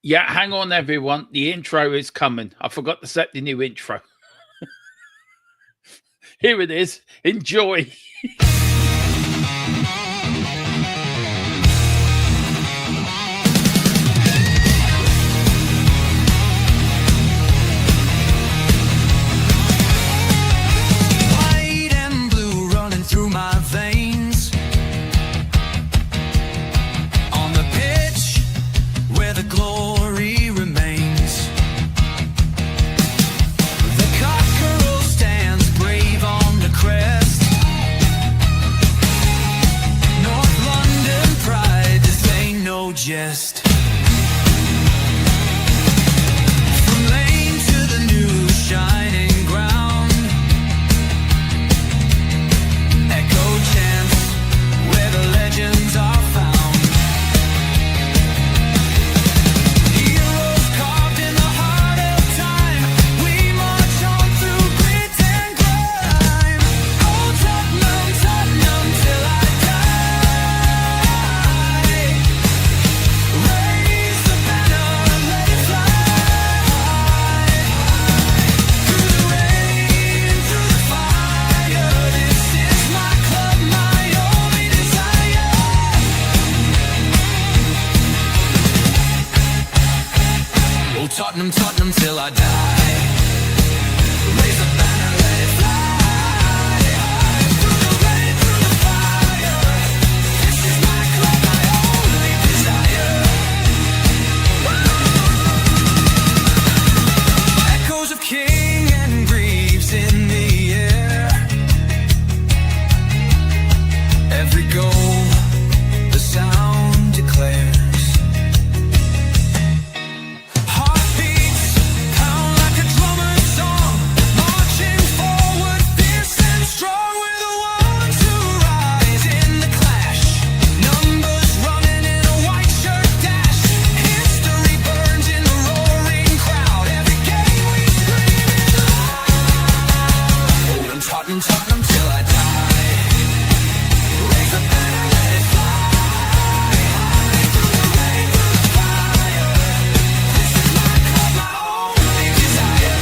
Yeah, hang on, everyone. The intro is coming. I forgot to set the new intro. Here it is. Enjoy. White and blue running through my veins. On the pitch where the glory remains. The cockerel stands brave on the crest. North London pride, this ain't no jest. From lane to the new shining ground. Echo chants where the legends are found. Heroes carved in the heart of time. We march on through grit and grime. Oh, Tottenham, Tottenham till I die. Raise the banner, let it fly. Through the rain, through the fire, this is my club, my only desire. Oh, Tottenham, Tottenham till I die. Raise the banner, let it fly. Through the rain, through the fire, this is my club, my only desire. Echoes of King and Greaves in the air. Every goal, the sound declares. Heartbeats pound like a drummer's song, marching forward, fierce and strong. We're the ones who rise in the clash. Numbers running in a white shirt dash. History burns in the roaring crowd. Every game we scream is loud. Oh, Tottenham, Tottenham till I die. Raise the banner, let it fly. Through the rain, through the fire. This is my club, my only desire.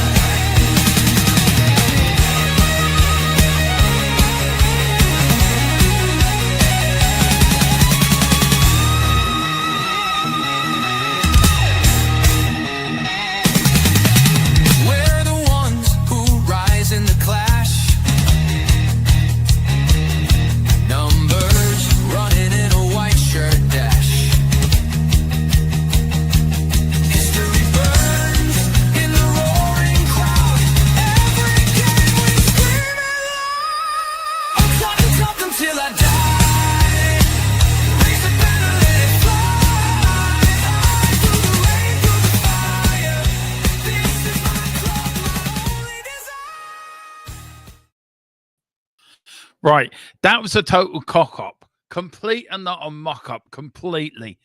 We're the ones who rise in the clash. Numbers running in a white shirt dash. History burns in the roaring crowd. Every game we scream it loud. I'm Tottenham, Tottenham till I die. Raise the banner, let it fly. Through the rain, through the fire. This is my club, my only desire. Right. That was a total cock up. Complete and not a mock up. Completely.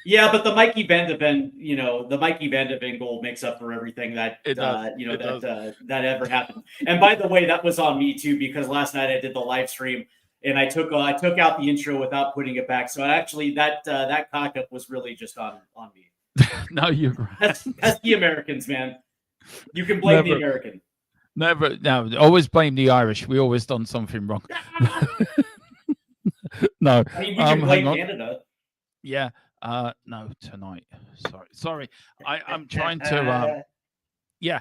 Yeah, but the Mikey Van de Ven, the Mikey Van de Ven goal makes up for everything that It does. It that does. that ever happened. And by the way, that was on me too, because last night I did the live stream and I took out the intro without putting it back. So actually, that cock up was really just on me. No, you're right. That's the Americans, man. You can blame the Never. American. Never. No, always blame the Irish. We always done something wrong. No. I mean, we can Hang blame on. Canada. Yeah. No, tonight. Sorry. I'm trying to. Yeah.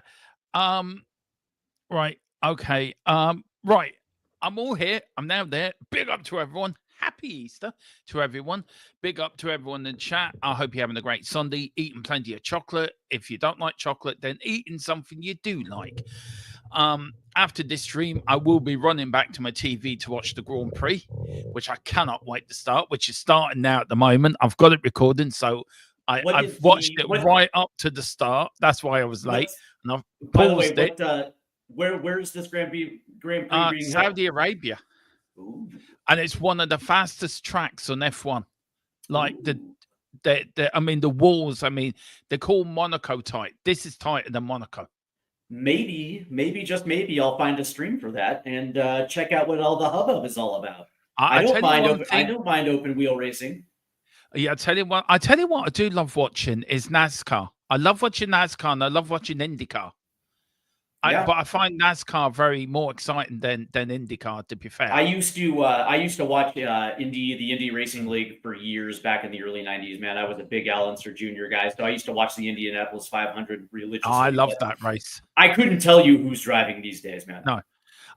Right. Okay. Right. I'm all here. I'm now there. Big up to everyone. Happy Easter to everyone. Big up to everyone in chat. I hope you're having a great Sunday, eating plenty of chocolate. If you don't like chocolate, then eating something you do like. After this stream, I will be running back to my TV to watch the Grand Prix, which I cannot wait to start, which is starting now at the moment. I've got it recording, so I've watched it right up to the start. That's why I was late. And I've By the way, paused it. where is this Grand Prix being held? Saudi Arabia. Ooh. And it's one of the fastest tracks on F1. Like the walls, they're called Monaco tight. This is tighter than Monaco. maybe just maybe I'll find a stream for that and check out what all the hubbub is all about. I don't mind open wheel racing. Yeah, I tell you what I do love watching is NASCAR. I love watching NASCAR and I love watching IndyCar. Yeah. But I find NASCAR very more exciting than IndyCar, to be fair. I used to watch the Indy Racing League for years back in the early '90s. Man, I was a big Al Unser Jr. guy, so I used to watch the Indianapolis 500 religiously. Oh, I love that race. I couldn't tell you who's driving these days, man. No,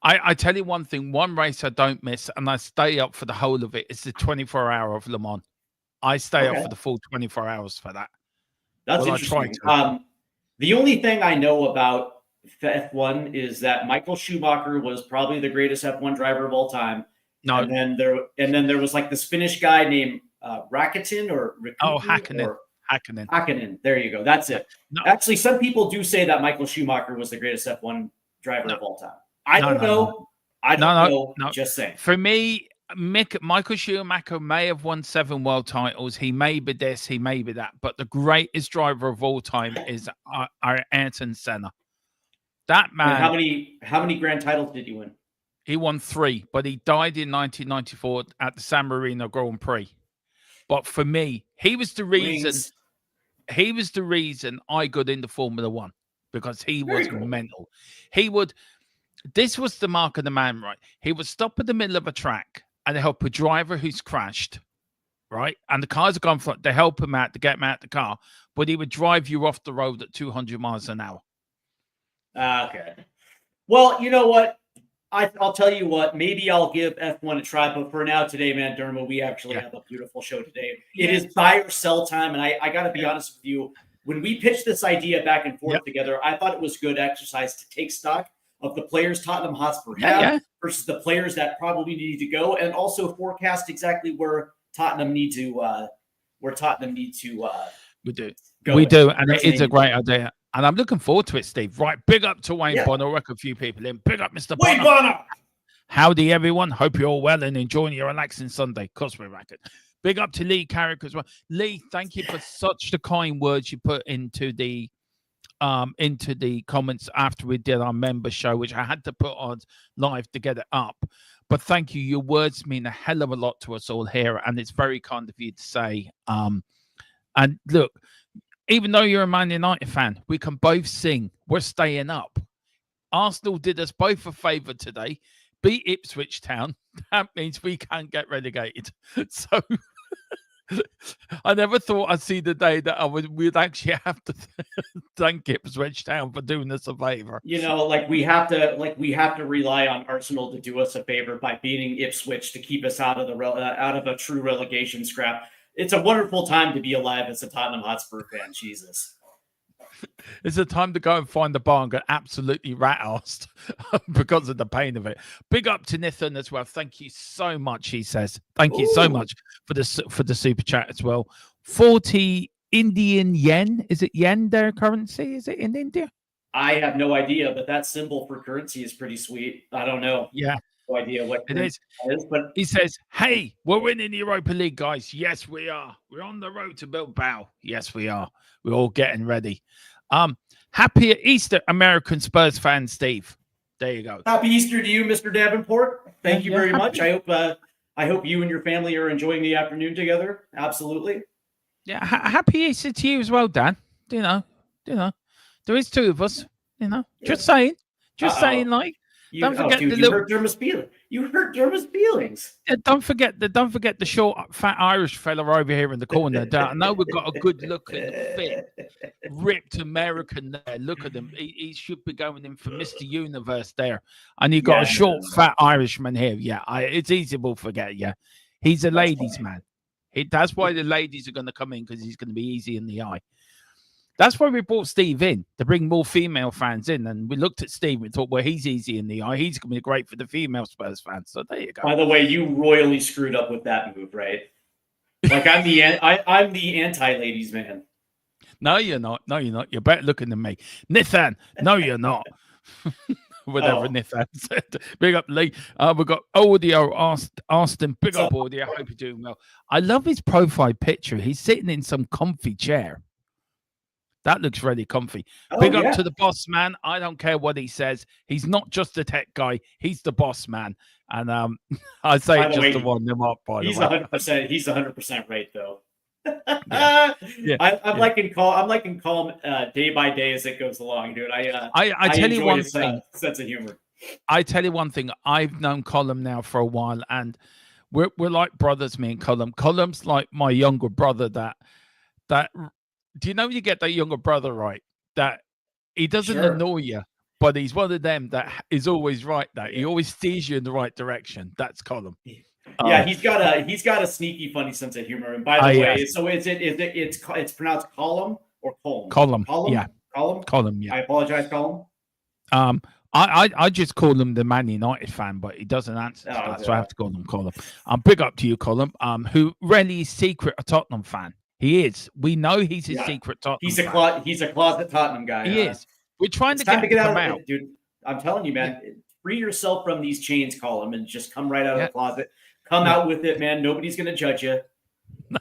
I tell you one thing, one race I don't miss, and I stay up for the whole of it, is the 24-hour of Le Mans. I stay up for the full 24 hours for that. That's interesting. The only thing I know about F1 is that Michael Schumacher was probably the greatest F1 driver of all time. No, and then there was like this Finnish guy named Raikkonen or Hakkinen. Hakkinen. There you go. That's it. No. Actually, some people do say that Michael Schumacher was the greatest F1 driver of all time. I don't know. I don't know. Just saying. For me, Michael Schumacher may have won 7 world titles. He may be this, he may be that, but the greatest driver of all time is Ayrton Senna. That man. And how many grand titles did he win? He won 3, but he died in 1994 at the San Marino Grand Prix. But for me, he was the reason. He was the reason I got into Formula One, because he was mental. This was the mark of the man, right? He would stop in the middle of a track and help a driver who's crashed, right? And the cars are gone front to help him out, to get him out the car, but he would drive you off the road at 200 miles an hour. Okay. Well, you know what? I'll tell you what, maybe I'll give F1 a try, but for now today, man, Derma, we actually have a beautiful show today. It is buy or sell time, and I got to be honest with you. When we pitched this idea back and forth together, I thought it was good exercise to take stock of the players Tottenham Hotspur have versus the players that probably need to go, and also forecast exactly where Tottenham need to We do, and it is a great idea. And I'm looking forward to it, Steve. Right, big up to Wayne Bonner. Work a few people in. Big up, Mr. Wayne Bonner. Howdy, everyone. Hope you're all well and enjoying your relaxing Sunday. Of course, we're racket. Big up to Lee Carrick as well. Lee, thank you for such the kind words you put into the comments after we did our member show, which I had to put on live to get it up. But thank you. Your words mean a hell of a lot to us all here, and it's very kind of you to say. And look, even though you're a Man United fan, we can both sing. We're staying up. Arsenal did us both a favour today. Beat Ipswich Town. That means we can't get relegated. So I never thought I'd see the day that we'd actually have to thank Ipswich Town for doing us a favour. You know, we have to rely on Arsenal to do us a favour by beating Ipswich to keep us out of a true relegation scrap. It's a wonderful time to be alive as a Tottenham Hotspur fan. Jesus. It's a time to go and find the bar and get absolutely rat-arsed because of the pain of it. Big up to Nathan as well. Thank you so much, he says. Thank you so much for the super chat as well. 40 Indian yen. Is it yen their currency? Is it in India? I have no idea, but that symbol for currency is pretty sweet. I don't know. Yeah. No idea what it is. But he says, hey, we're winning the Europa League, guys. Yes, we are. We're on the road to Bilbao. Yes, we are. We're all getting ready. Happy Easter, American Spurs fan, Steve. There you go. Happy Easter to you, Mr. Davenport. Thank you very much. I hope you and your family are enjoying the afternoon together. Absolutely. Yeah, happy Easter to you as well, Dan. You know, there is 2 of us. Just saying, like. Don't forget you hurt Derma's feelings. You hurt Derma's feelings. Yeah, don't forget the short, fat Irish fella over here in the corner. I know we've got a good-looking, fit, ripped American there. Look at him. He should be going in for Mr. Universe there. And you got a short, fat Irishman here. Yeah, it's easy to forget. Yeah, he's a ladies' man. That's why the ladies are going to come in, because he's going to be easy in the eye. That's why we brought Steve in, to bring more female fans in. And we looked at Steve and thought, well, he's easy in the eye. He's going to be great for the female Spurs fans. So there you go. By the way, you royally screwed up with that move, right? Like I'm the anti-ladies man. No, you're not. No, you're not. You're better looking than me. Nithan. No, you're not. Whatever Nithan said. Big up Lee. We've got Audio Austin. Big up Audio. I hope you're doing well. I love his profile picture. He's sitting in some comfy chair. That looks really comfy. Big up to the boss man. I don't care what he says. He's not just a tech guy. He's the boss man. And I say it just to warm him up. By he's the way, 100%. He's 100% right though. Yeah. I'm liking calm day by day as it goes along, dude. I tell you enjoy one his thing. sense of humor. I tell you one thing. I've known Colum now for a while, and we're like brothers, me and Colum. Colum's like my younger brother. That do you know when you get that younger brother right? That he doesn't Sure. annoy you, but he's one of them that is always right. That he Yeah. always steers you in the right direction. That's Colum. Yeah, he's got a sneaky, funny sense of humor. And by the way, yes. so it's pronounced column or column? Colum. Column? Yeah. Column? Colum. Yeah. I apologize, column. I just call him the Man United fan, but he doesn't answer to that, so I have to call him Colum. Big up to you, Colum. Who really is secret a Tottenham fan. He is. We know he's a secret Tottenham fan. He's a closet Tottenham guy. He is. We're trying to get him to come out. Dude. I'm telling you, man. Yeah. Free yourself from these chains, Colum, and just come right out of the closet. Come out with it, man. Nobody's gonna judge you. No.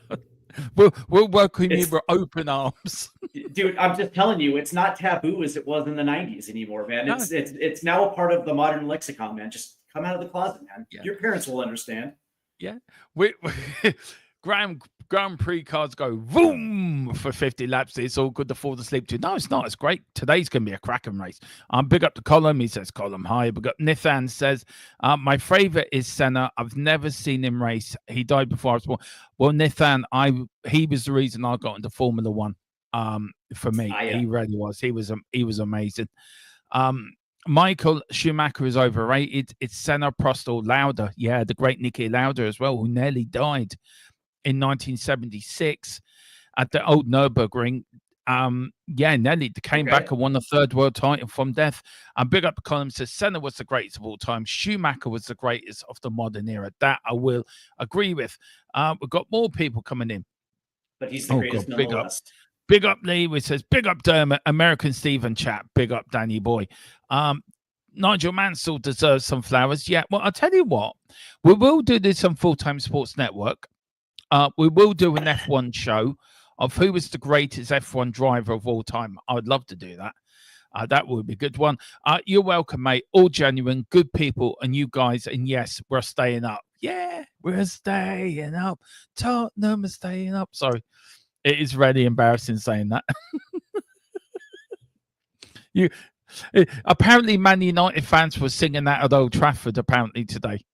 We'll welcome you with open arms. Dude, I'm just telling you, it's not taboo as it was in the 90s anymore, man. No. It's now a part of the modern lexicon, man. Just come out of the closet, man. Yeah. Your parents will understand. Yeah. Grand Prix cars go boom for 50 laps. It's all good to fall asleep to. No, it's not. It's great. Today's going to be a cracking race. Big up to Colum. He says, Colum, hi. We got Nithan says, my favorite is Senna. I've never seen him race. He died before I was born. Well, Nithan, he was the reason I got into Formula One. For me, he really was. He was amazing. Michael Schumacher is overrated. It's Senna, Prost, or Lauda. Yeah, the great Niki Lauda as well, who nearly died in 1976 at the old Nürburgring. Nelly came back and won the third world title from death. And big up the column says Senna was the greatest of all time. Schumacher was the greatest of the modern era. That I will agree with. We've got more people coming in. But he's the greatest nonetheless. Big up Lee, which says big up Dermot, American Stephen chat, big up Danny Boy. Nigel Mansell deserves some flowers. Yeah, well, I'll tell you what, we will do this on Full-Time Sports Network. We will do an F1 show of who was the greatest F1 driver of all time. I would love to do that. That would be a good one. You're welcome, mate. All genuine, good people, and you guys. And yes, we're staying up. Yeah, we're staying up. Tottenham is staying up. Sorry, it is really embarrassing saying that. Apparently, Man United fans were singing that at Old Trafford. Apparently today.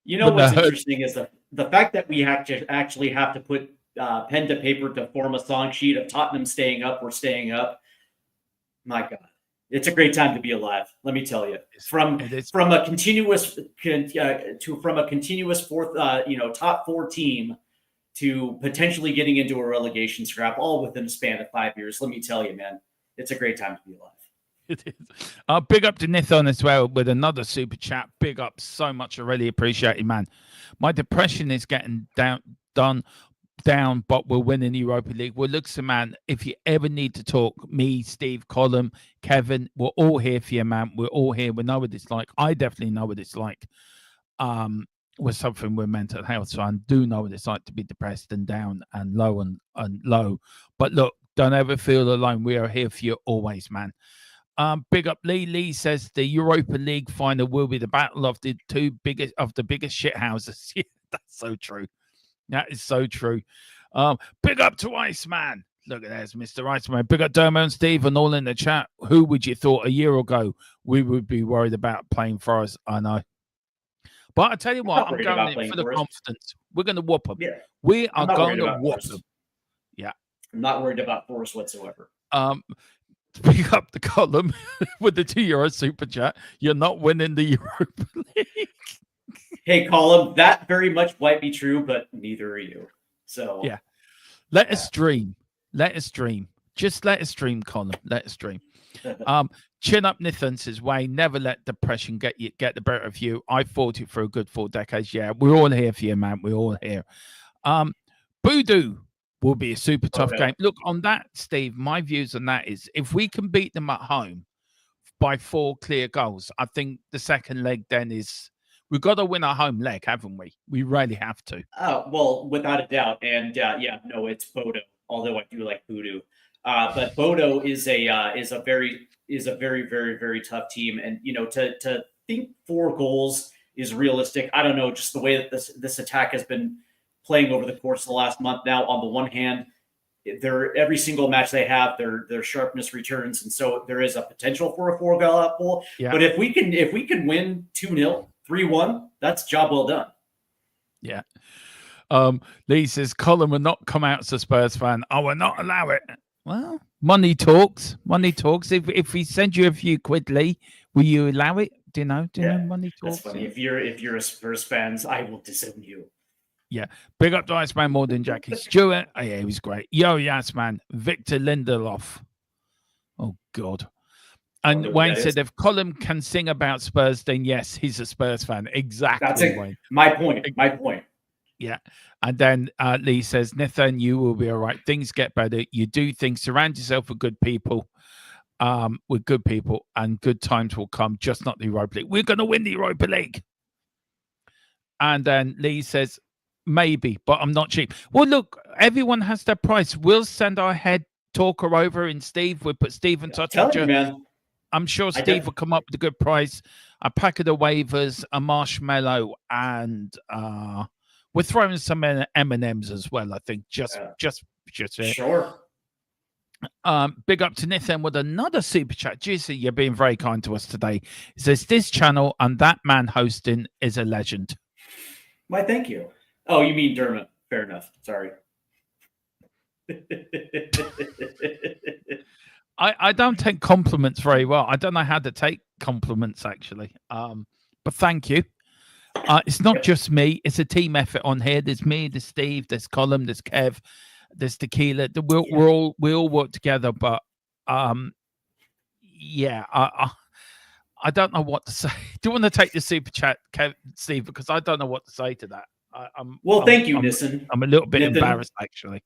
You know what's interesting is the fact that we actually have to put pen to paper to form a song sheet of Tottenham staying up. We're staying up. My God, it's a great time to be alive. Let me tell you, from a continuous fourth, top four team to potentially getting into a relegation scrap, all within a span of 5 years. Let me tell you, man, it's a great time to be alive. It is. Big up to Nithon as well with another super chat. Big up so much. I really appreciate it, man. My depression is getting down, but we're winning the Europa League. Well, look, so man, if you ever need to talk, me, Steve, Colin, Kevin, we're all here for you, man. We're all here. We know what it's like. I definitely know what it's like. With something with mental health, so I do know what it's like to be depressed and down and low and low. But look, don't ever feel alone. We are here for you always, man. Big up Lee. Lee says the Europa League final will be the battle of the biggest shit houses. Yeah, that's so true. That is so true. Big up to Iceman. Look at that, Mr. Iceman. Big up Dermo and Steve and all in the chat. Who would you thought a year ago we would be worried about playing for us? I know. But I tell you what, I'm going in for the confidence. We're going to whoop them. Yeah. We are going to whoop them. Yeah. I'm not worried about force whatsoever. Pick up the column with the €2 super chat. You're not winning the Europa League. Hey, column, that very much might be true, but neither are you. So yeah, let us dream. Let us dream. Just let us dream, Colin. Let us dream. Chin up, Nithan says, Wayne, never let depression get the better of you. I fought it for a good 4 decades. Yeah, we're all here for you, man. We're all here. Voodoo will be a super tough game. Look, on that, Steve, my views on that is if we can beat them at home by 4 clear goals, I think the second leg then is we've got to win our home leg, haven't we? We really have to. Oh, well, without a doubt. And it's Bodo, although I do like Voodoo. But Bodo is a very, very, very tough team. And, to think 4 goals is realistic. I don't know, just the way that this attack has been playing over the course of the last month. Now, on the one hand, every single match they have, their sharpness returns, and so there is a potential for a 4-goal outpull. Yeah. But if we can win 2-0, 3-1, that's job well done. Yeah. Lee says Colin will not come out as a Spurs fan. I will not allow it. Well, money talks. Money talks. If we send you a few quid, Lee, will you allow it? Do you know? Money talks? That's funny. If you're a Spurs fans, I will disown you. Yeah. Big up to Iceman more than Jackie Stewart. Oh, yeah, he was great. Yo, yes, man. Victor Lindelof. Oh, God. And Wayne said, if Colin can sing about Spurs, then yes, he's a Spurs fan. Exactly. That's it. Wayne. My point. My point. Yeah. And then Lee says, Nathan, you will be all right. Things get better. You do things. Surround yourself with good people. And good times will come, just not the Europa League. We're going to win the Europa League. And then Lee says, maybe, but I'm not cheap. Well, look, everyone has their price. We'll send our head talker over in Steve. We'll put Steve in touch with you. Man. I'm sure Steve will come up with a good price. A packet of waivers, a marshmallow, and we're throwing some M&Ms as well, I think. Just Sure. Big up to Nathan with another super chat. Juicy, you're being very kind to us today. He says, this channel and that man hosting is a legend. Why, thank you. Oh, you mean Dermot. Fair enough. Sorry. I don't take compliments very well. I don't know how to take compliments, actually. But thank you. It's not just me. It's a team effort on here. There's me, there's Steve, there's Colin, there's Kev, there's Tequila. We all work together. But yeah, I don't know what to say. Do you want to take the super chat, Kev, Steve? Because I don't know what to say to that. Thank you, Nissan. I'm a little bit Nathan. Embarrassed, actually.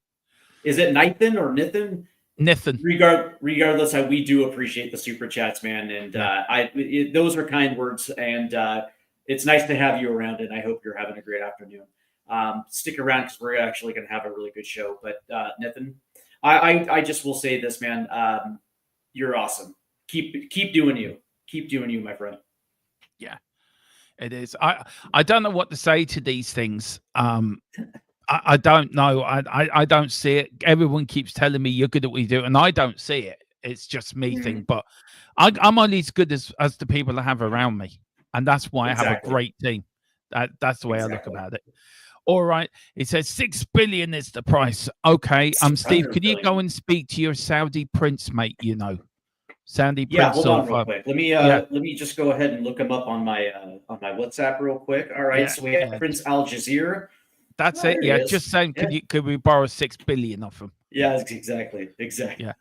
Is it Nathan or Nathan? Nathan. Regardless, we do appreciate the super chats, man, and those are kind words, and it's nice to have you around, and I hope you're having a great afternoon. Stick around because we're actually going to have a really good show. But Nathan, I just will say this, man, you're awesome. Keep doing you, my friend. Yeah, it is. I don't know what to say to these things. I don't know. I don't see it. Everyone keeps telling me you're good at what you do, and I don't see it. It's just me thing. But I'm only as good as the people I have around me, and that's why I have a great team. That's the way I look about it. All right. It says 6 billion is the price. Okay. Steve, could you go and speak to your Saudi prince, mate? You know, Saudi prince. Yeah, hold on real quick. Let me just go ahead and look him up on my WhatsApp real quick. All right. So we have Prince Al Jazeera. That's it. Yeah, just saying. Could we borrow 6 billion off him? Yeah, exactly. Yeah.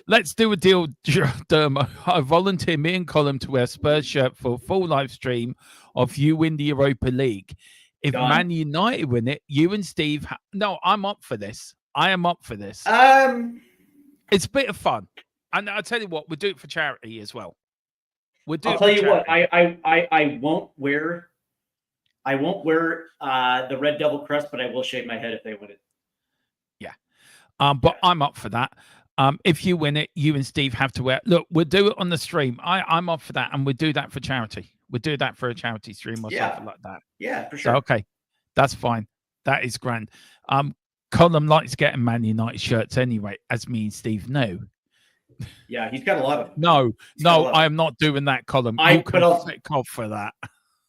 Let's do a deal, Dermo. I volunteer me and Colin to wear Spurs shirt for a full live stream of you win the Europa League. If Man United win it, you and Steve. No, I'm up for this. I am up for this. It's a bit of fun, and I'll tell you what, we'll do it for charity as well. I'll tell you what. I won't wear. The Red Devil crest, but I will shave my head if they win it. Yeah. But I'm up for that. If you win it, you and Steve have to wear. Look, we'll do it on the stream. I'm up for that, and we'll do that for charity. We'll do that for a charity stream or something like that. Yeah, for sure. So, okay, that's fine. That is grand. Colin likes getting Man United shirts anyway, as me and Steve know. Yeah, he's got a lot of them. No, I am not doing that, Colin. You can take off for that.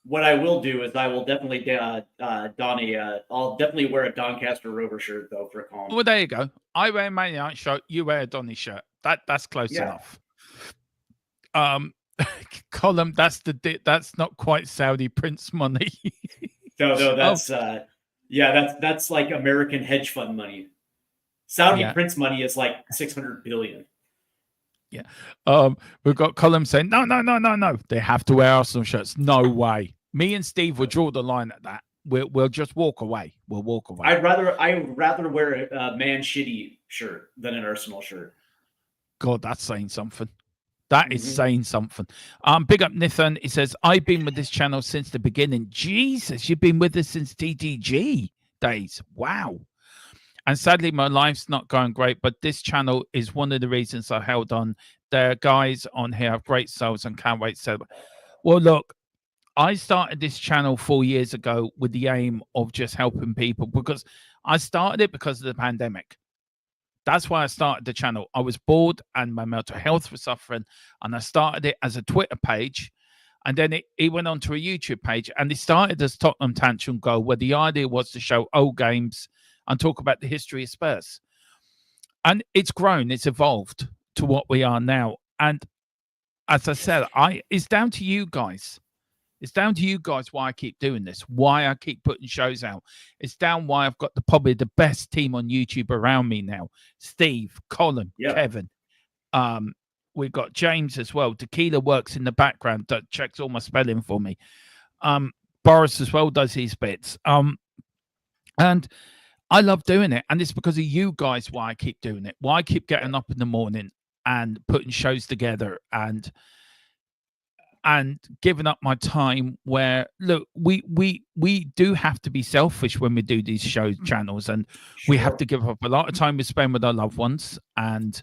What I will do is I will definitely I'll definitely wear a Doncaster Rover shirt though for Colin. Well, there you go. I wear a Man United shirt. You wear a Donny shirt. That's close enough. Colin, that's not quite Saudi prince money. No, that's that's like American hedge fund money. Saudi prince money is like 600 billion. Yeah. We've got Colin saying no. They have to wear Arsenal shirts. No way. Me and Steve will draw the line at that. We'll just walk away. We'll walk away. I'd rather wear a Man Shitty shirt than an Arsenal shirt. God, that's saying something. That is saying something. Big up Nathan. He says, I've been with this channel since the beginning. Jesus, you've been with us since TTG days. Wow. And sadly, my life's not going great, but this channel is one of the reasons I held on. The guys on here have great souls and can't wait to celebrate. Well, look, I started this channel 4 years ago with the aim of just helping people, because I started it because of the pandemic. That's why I started the channel. I was bored and my mental health was suffering, and I started it as a Twitter page, and then it went on to a YouTube page, and it started as Tottenham Tantrum Goal, where the idea was to show old games and talk about the history of Spurs. And it's grown, it's evolved to what we are now. And as I said, it's down to you guys. It's down to you guys why I keep doing this, why I keep putting shows out. It's down why I've got probably the best team on YouTube around me now. Steve, Colin, Kevin. We've got James as well. Tequila works in the background, that checks all my spelling for me. Boris as well does his bits. And I love doing it. And it's because of you guys why I keep doing it, why I keep getting up in the morning and putting shows together and giving up my time. Where, look, we do have to be selfish when we do these show channels, and we have to give up a lot of time we spend with our loved ones, and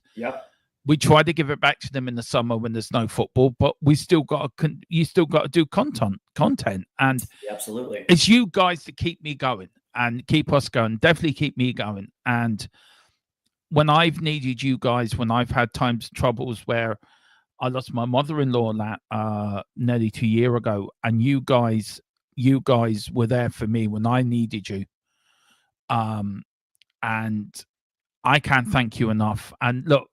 we try to give it back to them in the summer when there's no football, but you still got to do content, and absolutely, it's you guys that keep me going and keep us going. Definitely keep me going. And when I've needed you guys, when I've had troubles where I lost my mother-in-law nearly 2 years ago, and you guys were there for me when I needed you. And I can't thank you enough. And look,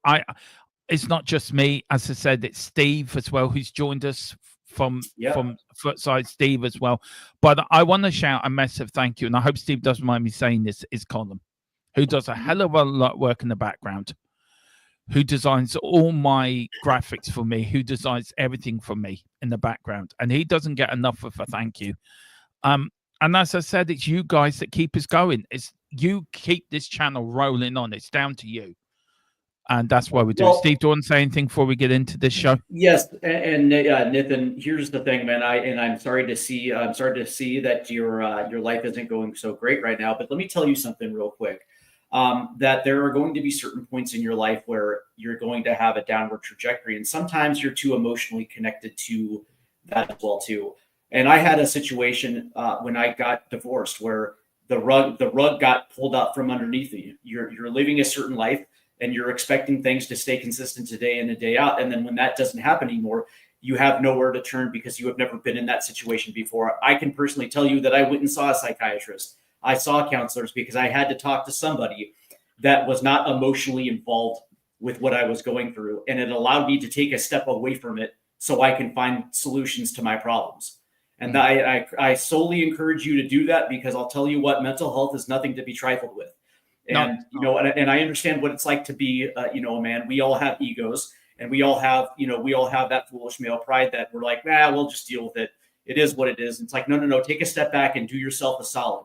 it's not just me. As I said, it's Steve as well, who's joined us from Footside, Steve as well. But I want to shout a massive thank you, and I hope Steve doesn't mind me saying this, is Colin, who does a hell of a lot of work in the background, who designs all my graphics for me, who designs everything for me in the background. And he doesn't get enough of a thank you. And as I said, it's you guys that keep us going. It's you keep this channel rolling on. It's down to you. And that's why we do. Steve, do you want to say anything before we get into this show? Yes, and Nathan, here's the thing, man. I'm sorry to see that your life isn't going so great right now. But let me tell you something real quick. That there are going to be certain points in your life where you're going to have a downward trajectory, and sometimes you're too emotionally connected to that as well too. And I had a situation when I got divorced where the rug got pulled out from underneath you. You're living a certain life, and you're expecting things to stay consistent day in and day out. And then when that doesn't happen anymore, you have nowhere to turn because you have never been in that situation before. I can personally tell you that I went and saw a psychiatrist. I saw counselors because I had to talk to somebody that was not emotionally involved with what I was going through. And it allowed me to take a step away from it so I can find solutions to my problems. And I solely encourage you to do that, because I'll tell you what, mental health is nothing to be trifled with. And, and I understand what it's like to be, a man. We all have egos, and we all have that foolish male pride that we're like, we'll just deal with it. It is what it is. And it's like, no, take a step back and do yourself a solid.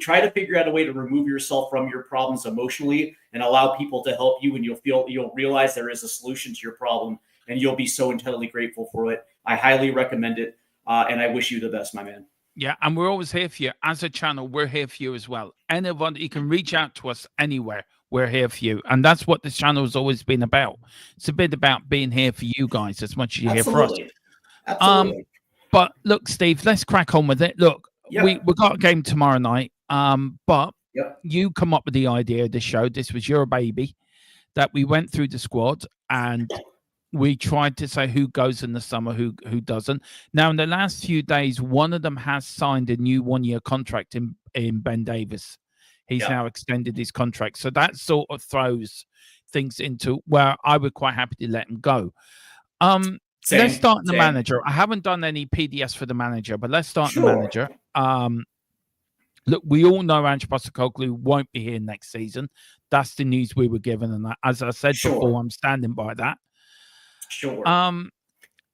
Try to figure out a way to remove yourself from your problems emotionally and allow people to help you. And you'll realize there is a solution to your problem, and you'll be so entirely grateful for it. I highly recommend it. And I wish you the best, my man. Yeah, and we're always here for you. As a channel, we're here for you as well. Anyone, you can reach out to us anywhere. We're here for you. And that's what this channel has always been about. It's a bit about being here for you guys as much as you're here for us. Absolutely. But look, Steve, let's crack on with it. Look, we got a game tomorrow night. But you come up with the idea of the show. This was your baby, that we went through the squad and we tried to say who goes in the summer, who doesn't. Now, in the last few days, one of them has signed a new 1-year contract in Ben Davis. He's now extended his contract. So that sort of throws things into where I would quite happy to let him go. Let's start in the manager. I haven't done any PDS for the manager, but let's start in the manager. Look, we all know Ange Postecoglou won't be here next season. That's the news we were given. And as I said before, I'm standing by that. Sure.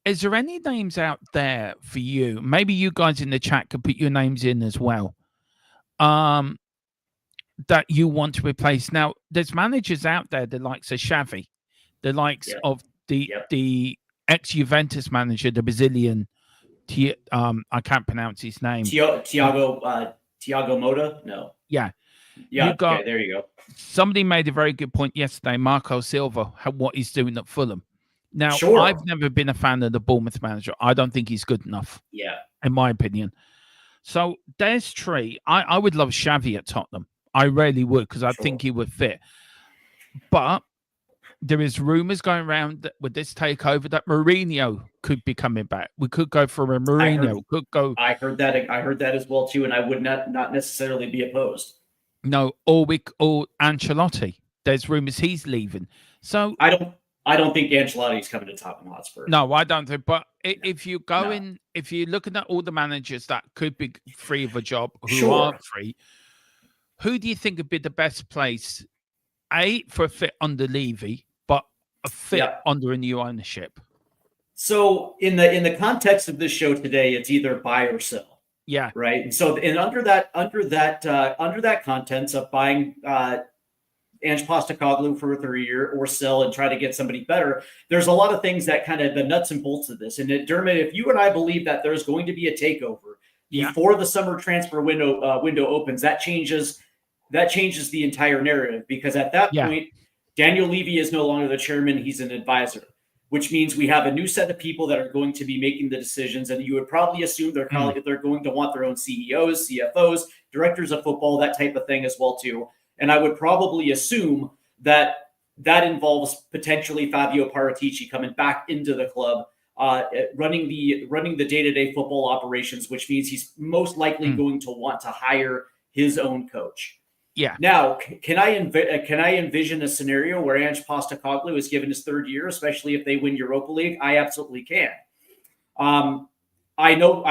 Is there any names out there for you? Maybe you guys in the chat could put your names in as well. That you want to replace. Now, there's managers out there, the likes of Xavi, the likes of the ex-Juventus manager, the Brazilian. I can't pronounce his name. Thiago Motta? No. Yeah. Okay, there you go. Somebody made a very good point yesterday. Marco Silva, what he's doing at Fulham. Now, Sure. I've never been a fan of the Bournemouth manager. I don't think he's good enough, Yeah. in my opinion. So Des Tree, I would love Xavi at Tottenham. I really would, because I think he would fit. But there is rumours going around that with this takeover that Mourinho could be coming back. We could go for a Mourinho. I heard that as well too, and I would not necessarily be opposed. No, or Ancelotti. There's rumours he's leaving. So I don't think Ancelotti's coming to Tottenham Hotspur. no, I don't think. But if you go in, if you're looking at all the managers that could be free of a job, who are free, who do you think would be the best place? For a fit under Levy, but a fit under a new ownership. So in the context of this show today, it's either buy or sell. Yeah. Right. And so under that contents of buying Ange Postecoglou for a year or sell and try to get somebody better, there's a lot of things that kind of the nuts and bolts of this. And Dermot, if you and I believe that there's going to be a takeover before the summer transfer window opens, that changes the entire narrative, because at that point, Daniel Levy is no longer the chairman. He's an advisor, which means we have a new set of people that are going to be making the decisions. And you would probably assume they're going to want their own CEOs, CFOs, directors of football, that type of thing as well too. And I would probably assume that involves potentially Fabio Paratici coming back into the club, running the day-to-day football operations, which means he's most likely going to want to hire his own coach. Yeah. Now, can I envision a scenario where Ange Postecoglou is given his third year, especially if they win Europa League? I absolutely can. I know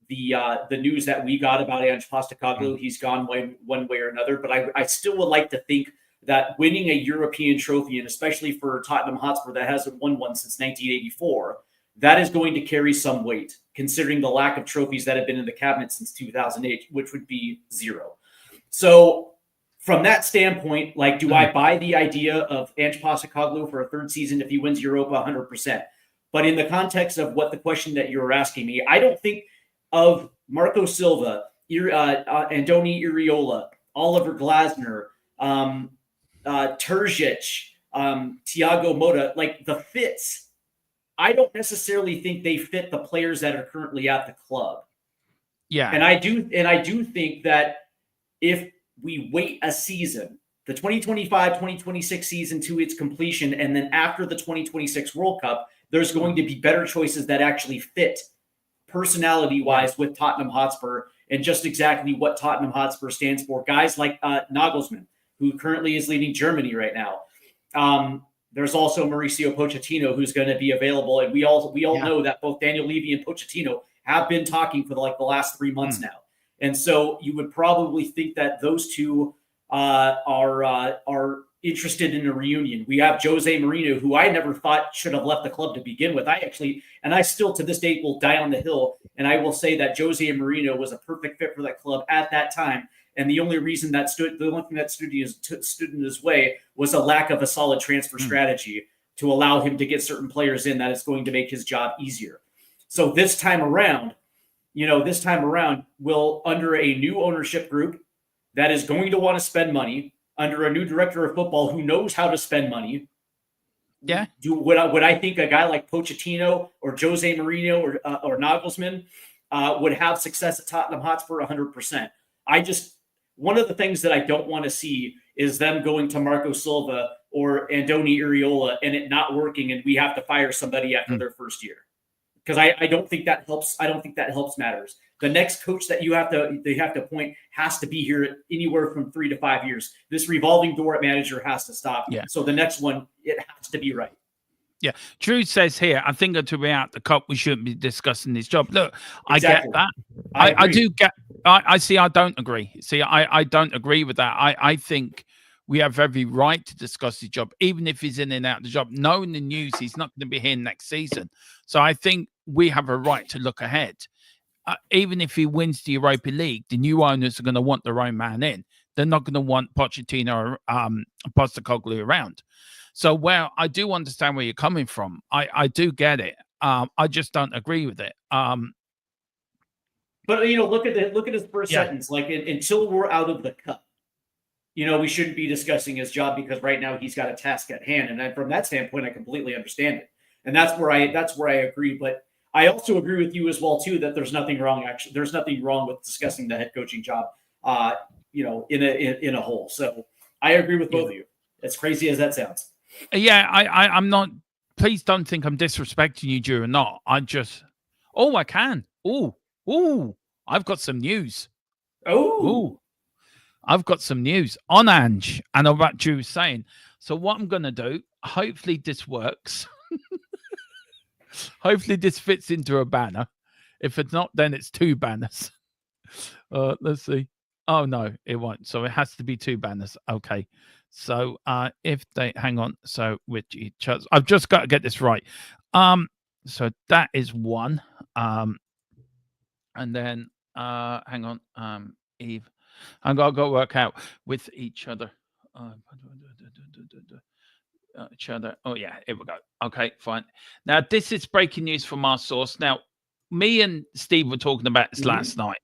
the news that we got about Ange Postecoglou. He's gone one way or another, but I still would like to think that winning a European trophy, and especially for Tottenham Hotspur that hasn't won one since 1984, that is going to carry some weight, considering the lack of trophies that have been in the cabinet since 2008, which would be zero. So from that standpoint, like, do I buy the idea of Ange Postecoglou for a third season if he wins Europa? 100%. But in the context of what the question that you're asking me, I don't think of Marco Silva, Andoni Iraola, Oliver Glasner, Terzic, Thiago Motta, like the fits. I don't necessarily think they fit the players that are currently at the club. Yeah. And I do think that if we wait a season, the 2025-2026 season to its completion, and then after the 2026 World Cup, there's going to be better choices that actually fit personality-wise with Tottenham Hotspur and just exactly what Tottenham Hotspur stands for. Guys like Nagelsmann, who currently is leading Germany right now. There's also Mauricio Pochettino, who's going to be available. And we all know that both Daniel Levy and Pochettino have been talking for the last 3 months now. And so you would probably think that those two are interested in a reunion. We have Jose Mourinho, who I never thought should have left the club to begin with. I still to this day will die on the hill, and I will say that Jose Mourinho was a perfect fit for that club at that time. And the only thing that stood in his way was a lack of a solid transfer strategy to allow him to get certain players in that is going to make his job easier. So this time around, we'll, under a new ownership group that is going to want to spend money, under a new director of football who knows how to spend money. Yeah. Would I think a guy like Pochettino or Jose Mourinho or Nagelsmann would have success at Tottenham Hotspur? 100%. One of the things that I don't want to see is them going to Marco Silva or Andoni Iraola and it not working, and we have to fire somebody after their first year. Because I don't think that helps. I don't think that helps matters. The next coach that they have to appoint has to be here anywhere from 3 to 5 years. This revolving door at manager has to stop. Yeah. So the next one, it has to be right. Yeah. Drew says here, I think until we're out the cup, we shouldn't be discussing this job. Look, exactly. I get that. I do get. I see. I don't agree. See, I don't agree with that. I think we have every right to discuss his job, even if he's in and out of the job. Knowing the news, he's not going to be here next season. So I think we have a right to look ahead. Even if he wins the Europa League, the new owners are going to want their own man in. They're not going to want Pochettino or Postecoglou around. So, well, I do understand where you're coming from. I do get it. I just don't agree with it. But look at his first sentence. Like until we're out of the cup, we shouldn't be discussing his job because right now he's got a task at hand. And from that standpoint, I completely understand it. And that's where I agree. But I also agree with you as well too that there's nothing wrong. Actually, there's nothing wrong with discussing the head coaching job, in a whole. So I agree with both of you. As crazy as that sounds. Yeah, I'm not. Please don't think I'm disrespecting you, Drew, or not. I can. I've got some news. I've got some news on Ange and on what Drew was saying. So what I'm going to do, hopefully this works. Hopefully this fits into a banner. If it's not, then it's 2 banners. Let's see. Oh, no, it won't. So it has to be 2 banners. Okay. So if they hang on. So with each other, I've just got to get this right. So that is 1. And then hang on. Eve. I've got to work out with each other. Each other. Oh, yeah, here we go. Okay, fine. Now, this is breaking news from our source. Now, me and Steve were talking about this last night.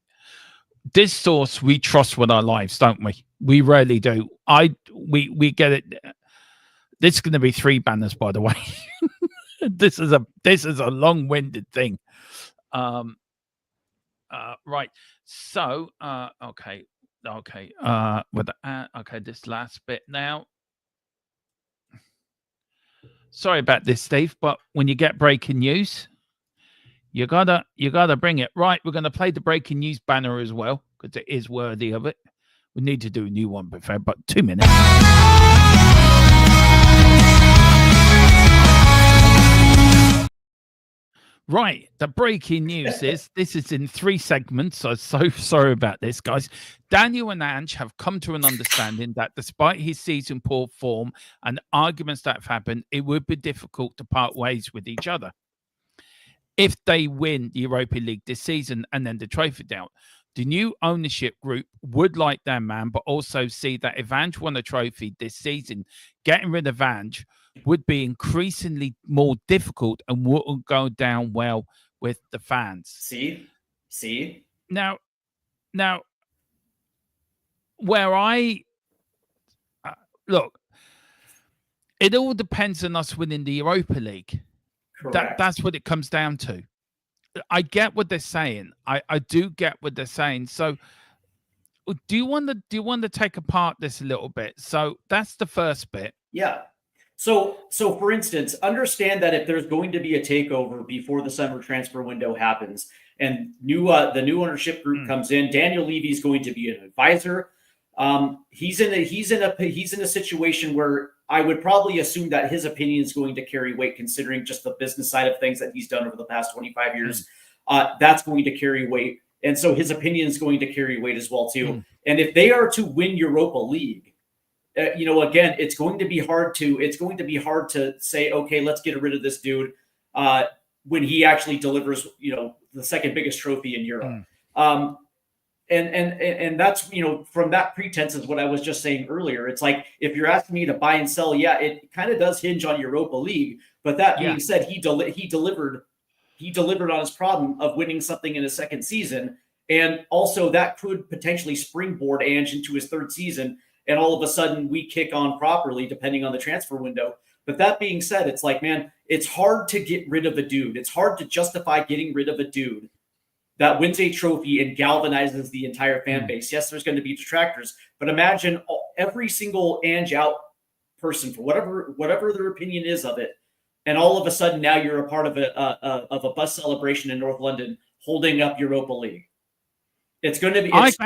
This source we trust with our lives, don't we? We rarely do. We get it. This is going to be 3 banners, by the way. This is a long-winded thing. Right. So, okay. Okay, this last bit now. Sorry about this, Steve, but when you get breaking news, you gotta bring it. Right, we're gonna play the breaking news banner as well, because it is worthy of it. We need to do a new one, but 2 minutes. Right, the breaking news is this is in 3 segments. I'm so sorry about this, guys. Daniel and Ange have come to an understanding that despite his season poor form and arguments that have happened, it would be difficult to part ways with each other if they win the Europa League this season and then the trophy down. The new ownership group would like their man, but also see that if Ange won a trophy this season, getting rid of Ange would be increasingly more difficult and wouldn't go down well with the fans. See? Now, where I look, it all depends on us winning the Europa League. That's what it comes down to. I get what they're saying. I do get what they're saying. So do you want to take apart this a little bit? So that's the first bit. Yeah. So for instance, understand that if there's going to be a takeover before the summer transfer window happens and the new ownership group comes in, Daniel Levy is going to be an advisor. He's in a situation where I would probably assume that his opinion is going to carry weight, considering just the business side of things that he's done over the past 25 years. That's going to carry weight. And so his opinion is going to carry weight as well, too. And if they are to win Europa League, again, it's going to be hard to say, okay, let's get rid of this dude when he actually delivers, the second biggest trophy in Europe. And that's, from that pretense is what I was just saying earlier. It's like, if you're asking me to buy and sell, yeah, it kind of does hinge on Europa League. But that being said, he delivered on his problem of winning something in his second season. And also that could potentially springboard Ange into his 3rd season. And all of a sudden we kick on properly, depending on the transfer window. But that being said, it's like, man, it's hard to get rid of a dude. It's hard to justify getting rid of a dude that wins a trophy and galvanizes the entire fan base. Yes, there's going to be detractors, but imagine every single Ange out person, for whatever their opinion is of it, and all of a sudden now you're a part of a bus celebration in North London holding up Europa League. It's going to be it's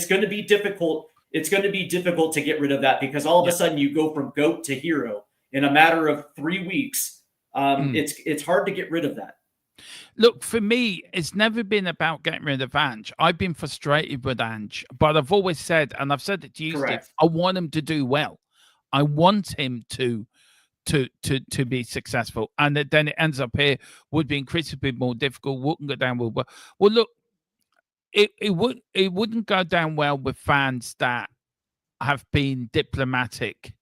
going to be difficult. It's going to be difficult to get rid of that, because all of a sudden you go from GOAT to hero in a matter of 3 weeks. It's hard to get rid of that. Look, for me, it's never been about getting rid of Ange. I've been frustrated with Ange, but I've always said, and I've said it to you, Steve, I want him to do well. I want him to be successful. And then it ends up here, would be increasingly more difficult, wouldn't go down well. Well, look, it wouldn't go down well with fans that have been diplomatic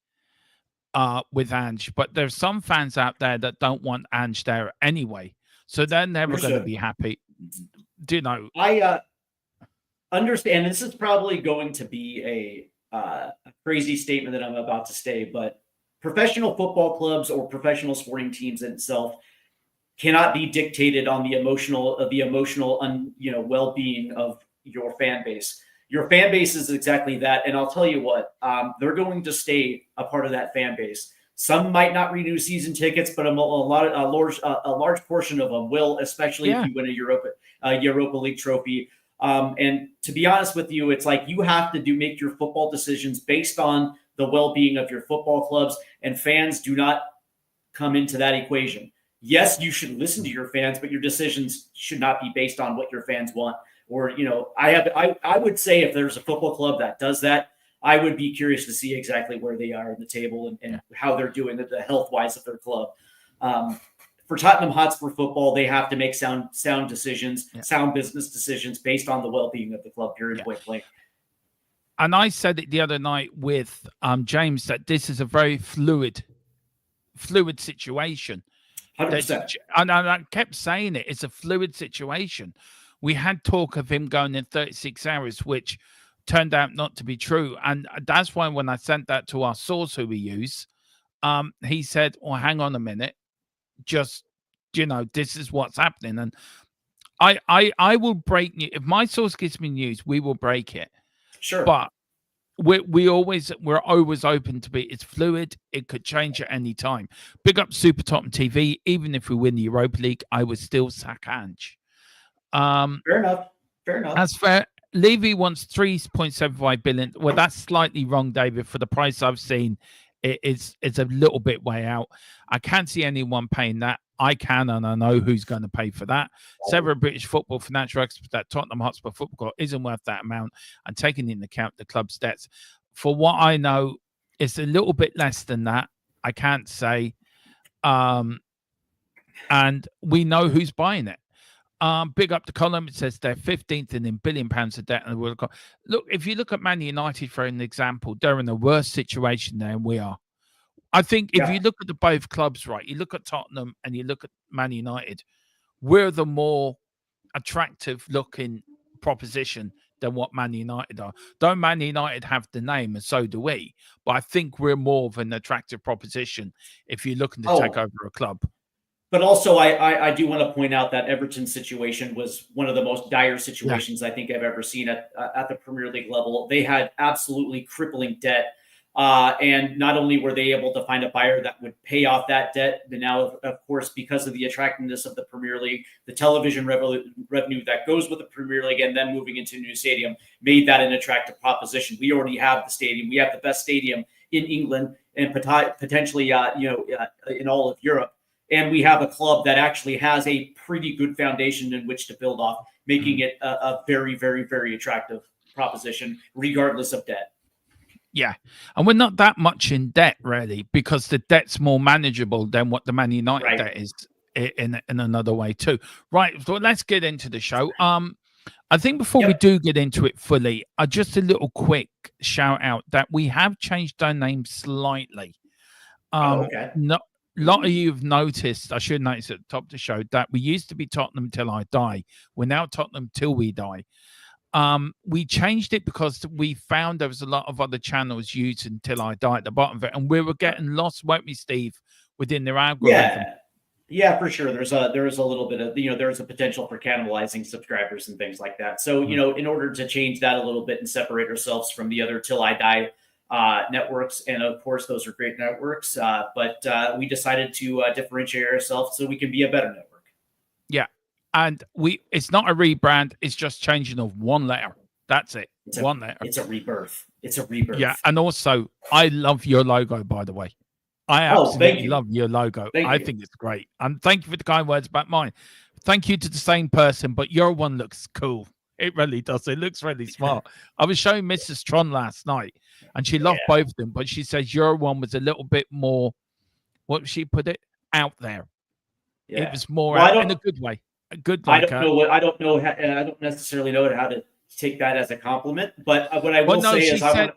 with Ange, but there's some fans out there that don't want Ange there anyway. So they're never going to be happy. Do you know? I understand this is probably going to be a crazy statement that I'm about to say, but professional football clubs or professional sporting teams in itself cannot be dictated on the emotional well-being of your fan base. Your fan base is exactly that, and I'll tell you what, they're going to stay a part of that fan base. Some might not renew season tickets, but a large portion of them will, especially if you win a Europa League trophy. And to be honest with you, it's like you have to make your football decisions based on the well-being of your football clubs, and fans do not come into that equation. Yes, you should listen to your fans, but your decisions should not be based on what your fans want. Or, I would say if there's a football club that does that, I would be curious to see exactly where they are in the table and how they're doing, the health-wise of their club. For Tottenham Hotspur football, they have to make sound decisions, sound business decisions based on the well-being of the club, period, point blank. And I said it the other night with James that this is a very fluid situation. 100%. And I kept saying it. It's a fluid situation. We had talk of him going in 36 hours, which turned out not to be true. And that's why when I sent that to our source who we use, he said, well, hang on a minute. Just, this is what's happening. And I will break news. If my source gives me news, we will break it. Sure. But we're always open to be. It's fluid. It could change at any time. Big up Super Tottenham TV. Even if we win the Europa League, I would still sack Ange. Fair enough. That's fair. Levy wants 3.75 billion. Well, that's slightly wrong, David. For the price I've seen, it's a little bit way out. I can't see anyone paying that. I can, and I know who's going to pay for that. Several British football financial experts that Tottenham Hotspur Football Club isn't worth that amount, and taking into account the club's debts. For what I know, it's a little bit less than that. I can't say. And we know who's buying it. Big up the column. It says they're 15th in £1 billion of debt in the World Cup. Look, if you look at Man United for an example, they're in a worse situation than we are. I think if you look at the both clubs, right, you look at Tottenham and you look at Man United, we're the more attractive looking proposition than what Man United are. Though Man United have the name, and so do we, but I think we're more of an attractive proposition if you're looking to take over a club. But also, I do want to point out that Everton's situation was one of the most dire situations I think I've ever seen at the Premier League level. They had absolutely crippling debt. And not only were they able to find a buyer that would pay off that debt, but now, of course, because of the attractiveness of the Premier League, the television revenue that goes with the Premier League, and then moving into a new stadium, made that an attractive proposition. We already have the stadium. We have the best stadium in England and potentially, in all of Europe. And we have a club that actually has a pretty good foundation in which to build off, making it a very, very, very attractive proposition, regardless of debt. Yeah, and we're not that much in debt, really, because the debt's more manageable than what the Man United debt is in another way too. Right, so let's get into the show. I think before we do get into it fully, just a little quick shout out that we have changed our name slightly. A lot of you have noticed, I should notice at the top of the show, that we used to be Tottenham Till I Die. We're now Tottenham Till We Die. We changed it because we found there was a lot of other channels used Until I Die at the bottom of it, and we were getting lost, weren't we, Steve, within their algorithm? Yeah, for sure. There is a little bit of, there's a potential for cannibalizing subscribers and things like that. So, in order to change that a little bit and separate ourselves from the other Till I Die networks, and of course those are great networks, but we decided to differentiate ourselves so we can be a better network. And it's not a rebrand, it's just changing of one letter. That's it. One letter. It's a rebirth. Yeah, and also I love your logo, by the way. I absolutely love your logo. I think it's great. And thank you for the kind words about mine. Thank you to the same person, but your one looks cool. It really does. It looks really smart. I was showing Mrs. Tron last night, and she loved both of them, but she says your one was a little bit more, what she put it, out there. Yeah. It was more out in a good way. A good. I don't necessarily know how to take that as a compliment, but what I will say is I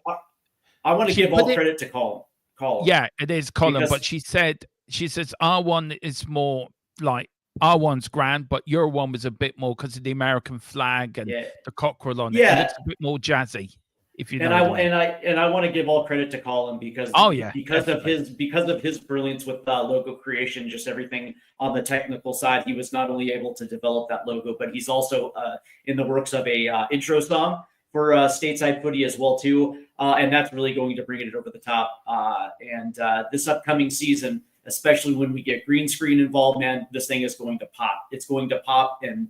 want to give all credit to Colin. Yeah, it is Colin, but she says our one is more like, our one's grand, but your one was a bit more because of the American flag and the cockerel on it. It looks a bit more jazzy. if you And know I what I mean. want to give all credit to Colin because Oh yeah, because of definitely. his brilliance with logo creation, just everything on the technical side. He was not only able to develop that logo, but he's also in the works of a intro song for stateside footy as well too, and that's really going to bring it over the top. And this upcoming season, especially when we get green screen involved, man, this thing is going to pop. It's going to pop. And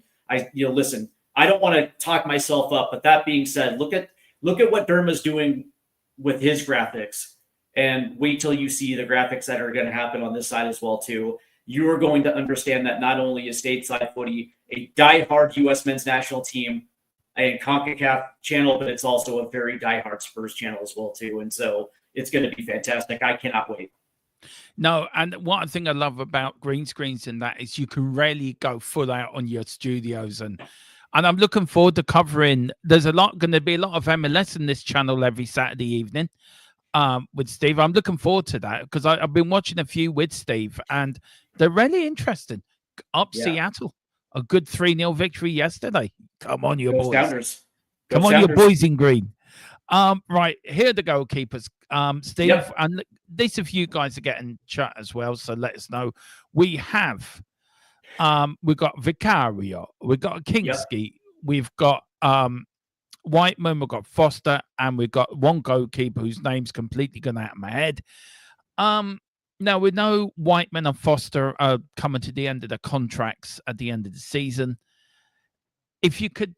listen, I don't want to talk myself up, but that being said, look at what Derma's doing with his graphics, and wait till you see the graphics that are going to happen on this side as well too. You are going to understand that not only is stateside footy a diehard U.S. men's national team and CONCACAF channel, but it's also a very diehard Spurs channel as well too. And so it's going to be fantastic. I cannot wait. No, and one thing I love about green screens and that is you can really go full out on your studios, and I'm looking forward to covering. There's going to be a lot of MLS in this channel every Saturday evening with Steve. I'm looking forward to that because I've been watching a few with Steve and they're really interesting. Seattle, a good 3-0 victory yesterday. Come on, you Go boys. Sounders. Go Come on, Sounders. you boys in green. Right, here are the goalkeepers. Steve, and these of you guys are getting chat as well, so let us know. We have we've got Vicario, we've got Kingsky, we've got Whiteman, we've got Foster, and we've got one goalkeeper whose name's completely gone out of my head. Now we know Whiteman and Foster are coming to the end of their contracts at the end of the season. If you could,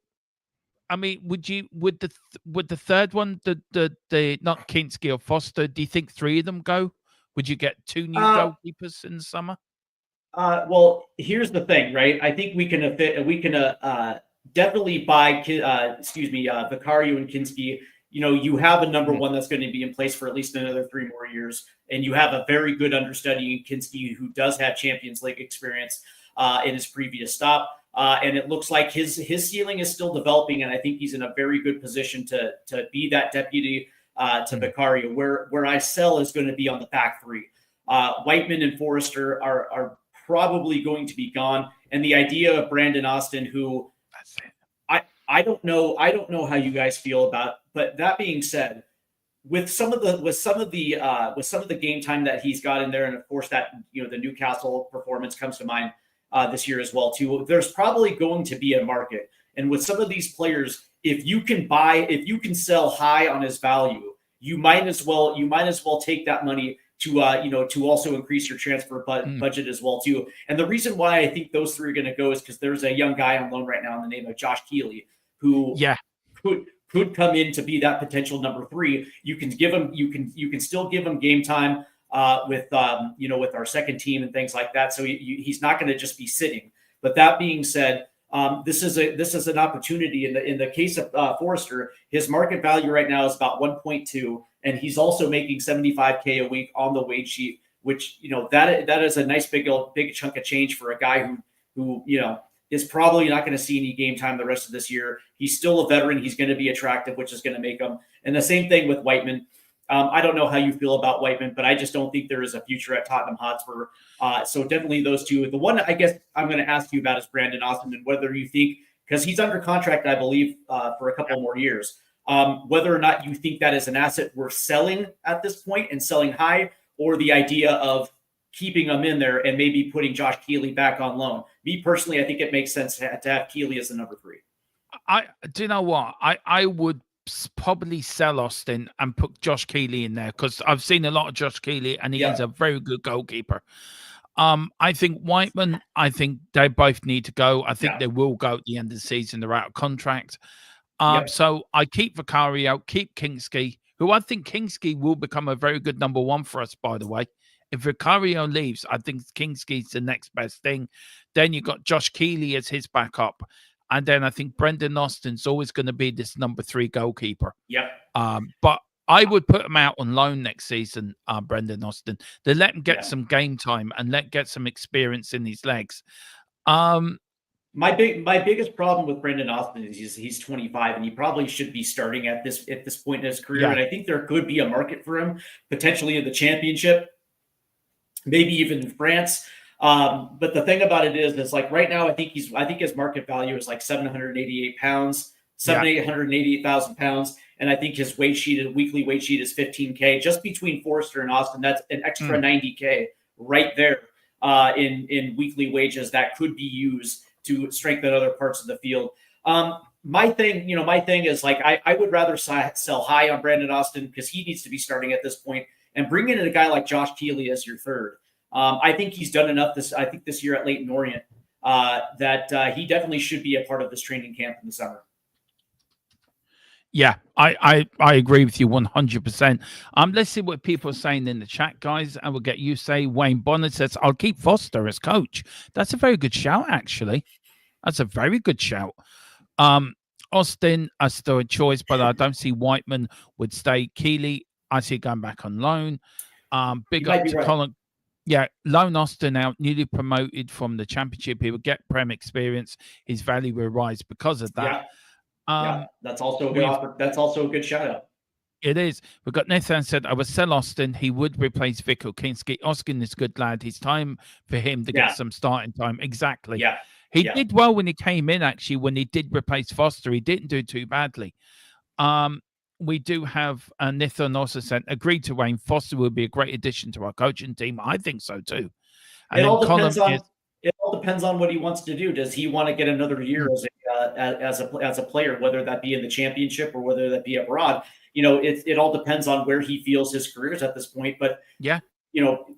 I mean, would the third one, the not Kinsky or Foster, do you think 3 of them go? Would you get 2 new goalkeepers in the summer? Well, here's the thing, right? I think we can definitely buy Vicario and Kinsky. You have a number one that's going to be in place for at least another 3 more years, and you have a very good understudy in Kinsky who does have Champions League experience in his previous stop. And it looks like his ceiling is still developing, and I think he's in a very good position to be that deputy to Vicario. Where I sell is going to be on the back 3. Whiteman and Forrester are probably going to be gone, and the idea of Brandon Austin, who I don't know how you guys feel about, but that being said, with some of the game time that he's got in there, and of course that the Newcastle performance comes to mind. This year as well too. There's probably going to be a market, and with some of these players, if you can sell high on his value, you might as well take that money to also increase your transfer budget as well too. And the reason why I think those 3 are going to go is because there's a young guy on loan right now in the name of Josh Keeley who could come in to be that potential number 3. You can give him you can still give him game time. With our second team and things like that, so he's not going to just be sitting. But that being said, this is an opportunity. In the case of Forrester, his market value right now is about 1.2, and he's also making $75K a week on the wage sheet, which that is a nice big chunk of change for a guy who is probably not going to see any game time the rest of this year. He's still a veteran. He's going to be attractive, which is going to make him. And the same thing with Whiteman. I don't know how you feel about Whiteman, but I just don't think there is a future at Tottenham Hotspur. So definitely those 2. The one I guess I'm going to ask you about is Brandon Austin, and whether you think, because he's under contract, I believe, for a couple more years, whether or not you think that is an asset worth selling at this point and selling high, or the idea of keeping him in there and maybe putting Josh Keeley back on loan. Me personally, I think it makes sense to have Keeley as the number 3. Do you know what? I would probably sell Austin and put Josh Keeley in there, because I've seen a lot of Josh Keeley and he is a very good goalkeeper. I think Whiteman, I think they both need to go. I think they will go at the end of the season. They're out of contract. So I keep Vicario, keep Kingsky, who I think Kingsky will become a very good number 1 for us, by the way. If Vicario leaves, I think Kingsky's the next best thing. Then you've got Josh Keeley as his backup. And then I think Brendan Austin's always going to be this number 3 goalkeeper. But I would put him out on loan next season, Brendan Austin. They let him get some game time and get some experience in his legs. My biggest problem with Brendan Austin is he's 25, and he probably should be starting at this point in his career. And I think there could be a market for him potentially in the Championship, maybe even in France. But the thing about it is like right now, I think his market value is like £788. seven, 888,000 pounds. And I think his weekly weight sheet is 15K. Just between Forrester and Austin, that's an extra 90K right there in weekly wages that could be used to strengthen other parts of the field. My thing is like I would rather sell high on Brandon Austin because he needs to be starting at this point, and bring in a guy like Josh Keeley as your third. I think he's done enough this year at Leyton Orient that he definitely should be a part of this training camp in the summer. Yeah, I agree with you 100%. Let's see what people are saying in the chat, guys, and we'll get you say. Wayne Bonner says, I'll keep Foster as coach. That's a very good shout, actually. That's a very good shout. Austin, still a choice, but I don't see Whiteman would stay. Keeley, I see going back on loan. Big up to Colin. Yeah, loan Austin out, newly promoted from the championship. He will get Prem experience. His value will rise because of that. Yeah, that's also a good offer. That's also a good shout out. It is. We've got Nathan said, I would sell Austin. He would replace Vic Okinski. Austin is a good lad. It's time for him to get some starting time. Exactly. Yeah. He did well when he came in, actually, when he did replace Foster. He didn't do too badly. We do have Nathan also said, agreed to Wayne. Foster will be a great addition to our coaching team. I think so too. And it all depends on what he wants to do. Does he want to get another year as a player, whether that be in the championship or whether that be abroad? It all depends on where he feels his career is at this point. But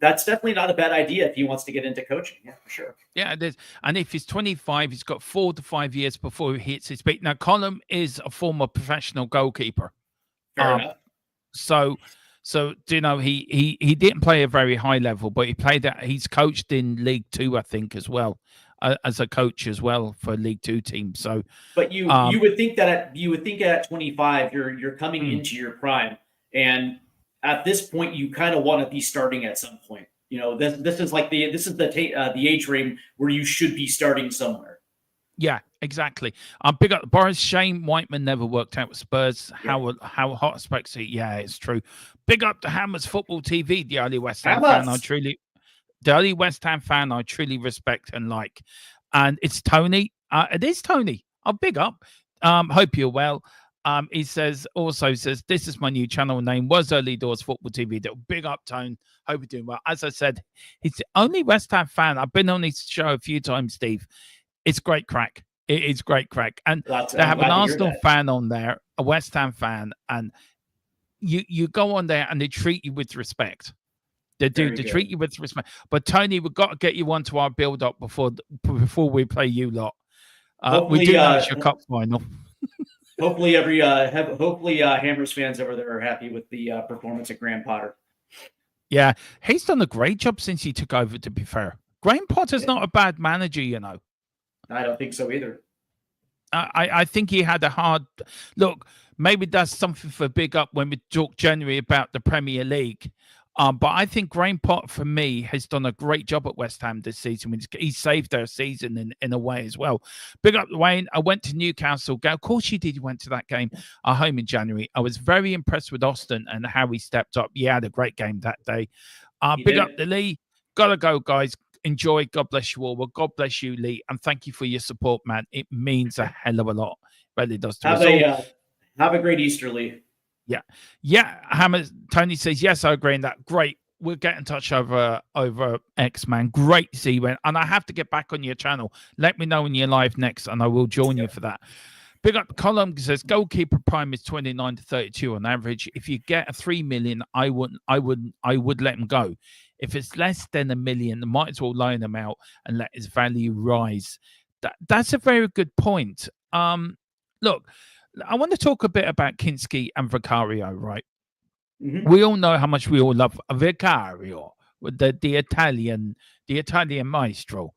that's definitely not a bad idea if he wants to get into coaching. Yeah, for sure. Yeah, it is. And if he's 25, he's got 4 to 5 years before he hits his peak. Now, Colin is a former professional goalkeeper. Fair enough. So he didn't play a very high level, but he's coached in League Two, I think, as well, as a coach as well for a League Two team. So, but you would think that at 25 you're coming into your prime, and at this point you kind of want to be starting at some point. This is the age range where you should be starting somewhere. Yeah, exactly. Big up Boris. Shane Whiteman never worked out with Spurs. How HOTSPUR? Yeah, it's true. Big up to Hammers Football TV, the only West Ham fan I truly respect and like. And it's Tony. It is Tony. Big up. Hope you're well. He says, this is my new channel name, was Early Doors Football TV. Big up, Tone. Hope you're doing well. As I said, he's the only West Ham fan. I've been on his show a few times, Steve. It's great crack. It is great crack. And they have an Arsenal fan on there, a West Ham fan, and you go on there and they treat you with respect. They do. They treat you with respect. But Tony, we've got to get you onto our build-up before we play you lot. We do know it's your cup final. Hopefully Hammers fans over there are happy with the performance of Graham Potter. Yeah, he's done a great job since he took over, to be fair. Graham Potter's not a bad manager, I don't think so either. I think he had a hard look. Maybe that's something for big up when we talk January about the Premier League. But I think Graham Potter, for me, has done a great job at West Ham this season. He saved their season in a way as well. Big up, Wayne. I went to Newcastle. Of course you did. You went to that game at home in January. I was very impressed with Austin and how he stepped up. He had a great game that day. Big up to Lee. Gotta go, guys. Enjoy. God bless you all. Well, God bless you, Lee, and thank you for your support, man. It means a hell of a lot. It really does to us. Have a great Easter, Lee. Yeah. Hammer Tony says yes, I agree in that. Great. We'll get in touch over X, man. Great to see you, man. And I have to get back on your channel. Let me know when you're live next, and I will join you for that. Big up Column says goalkeeper prime is 29 to 32 on average. If you get a 3 million, I would let him go. If it's less than $1 million, I might as well loan him out and let his value rise. That's a very good point. Look, I want to talk a bit about Kinski and Vicario, right? Mm-hmm. We all know how much we all love Vicario, the Italian maestro.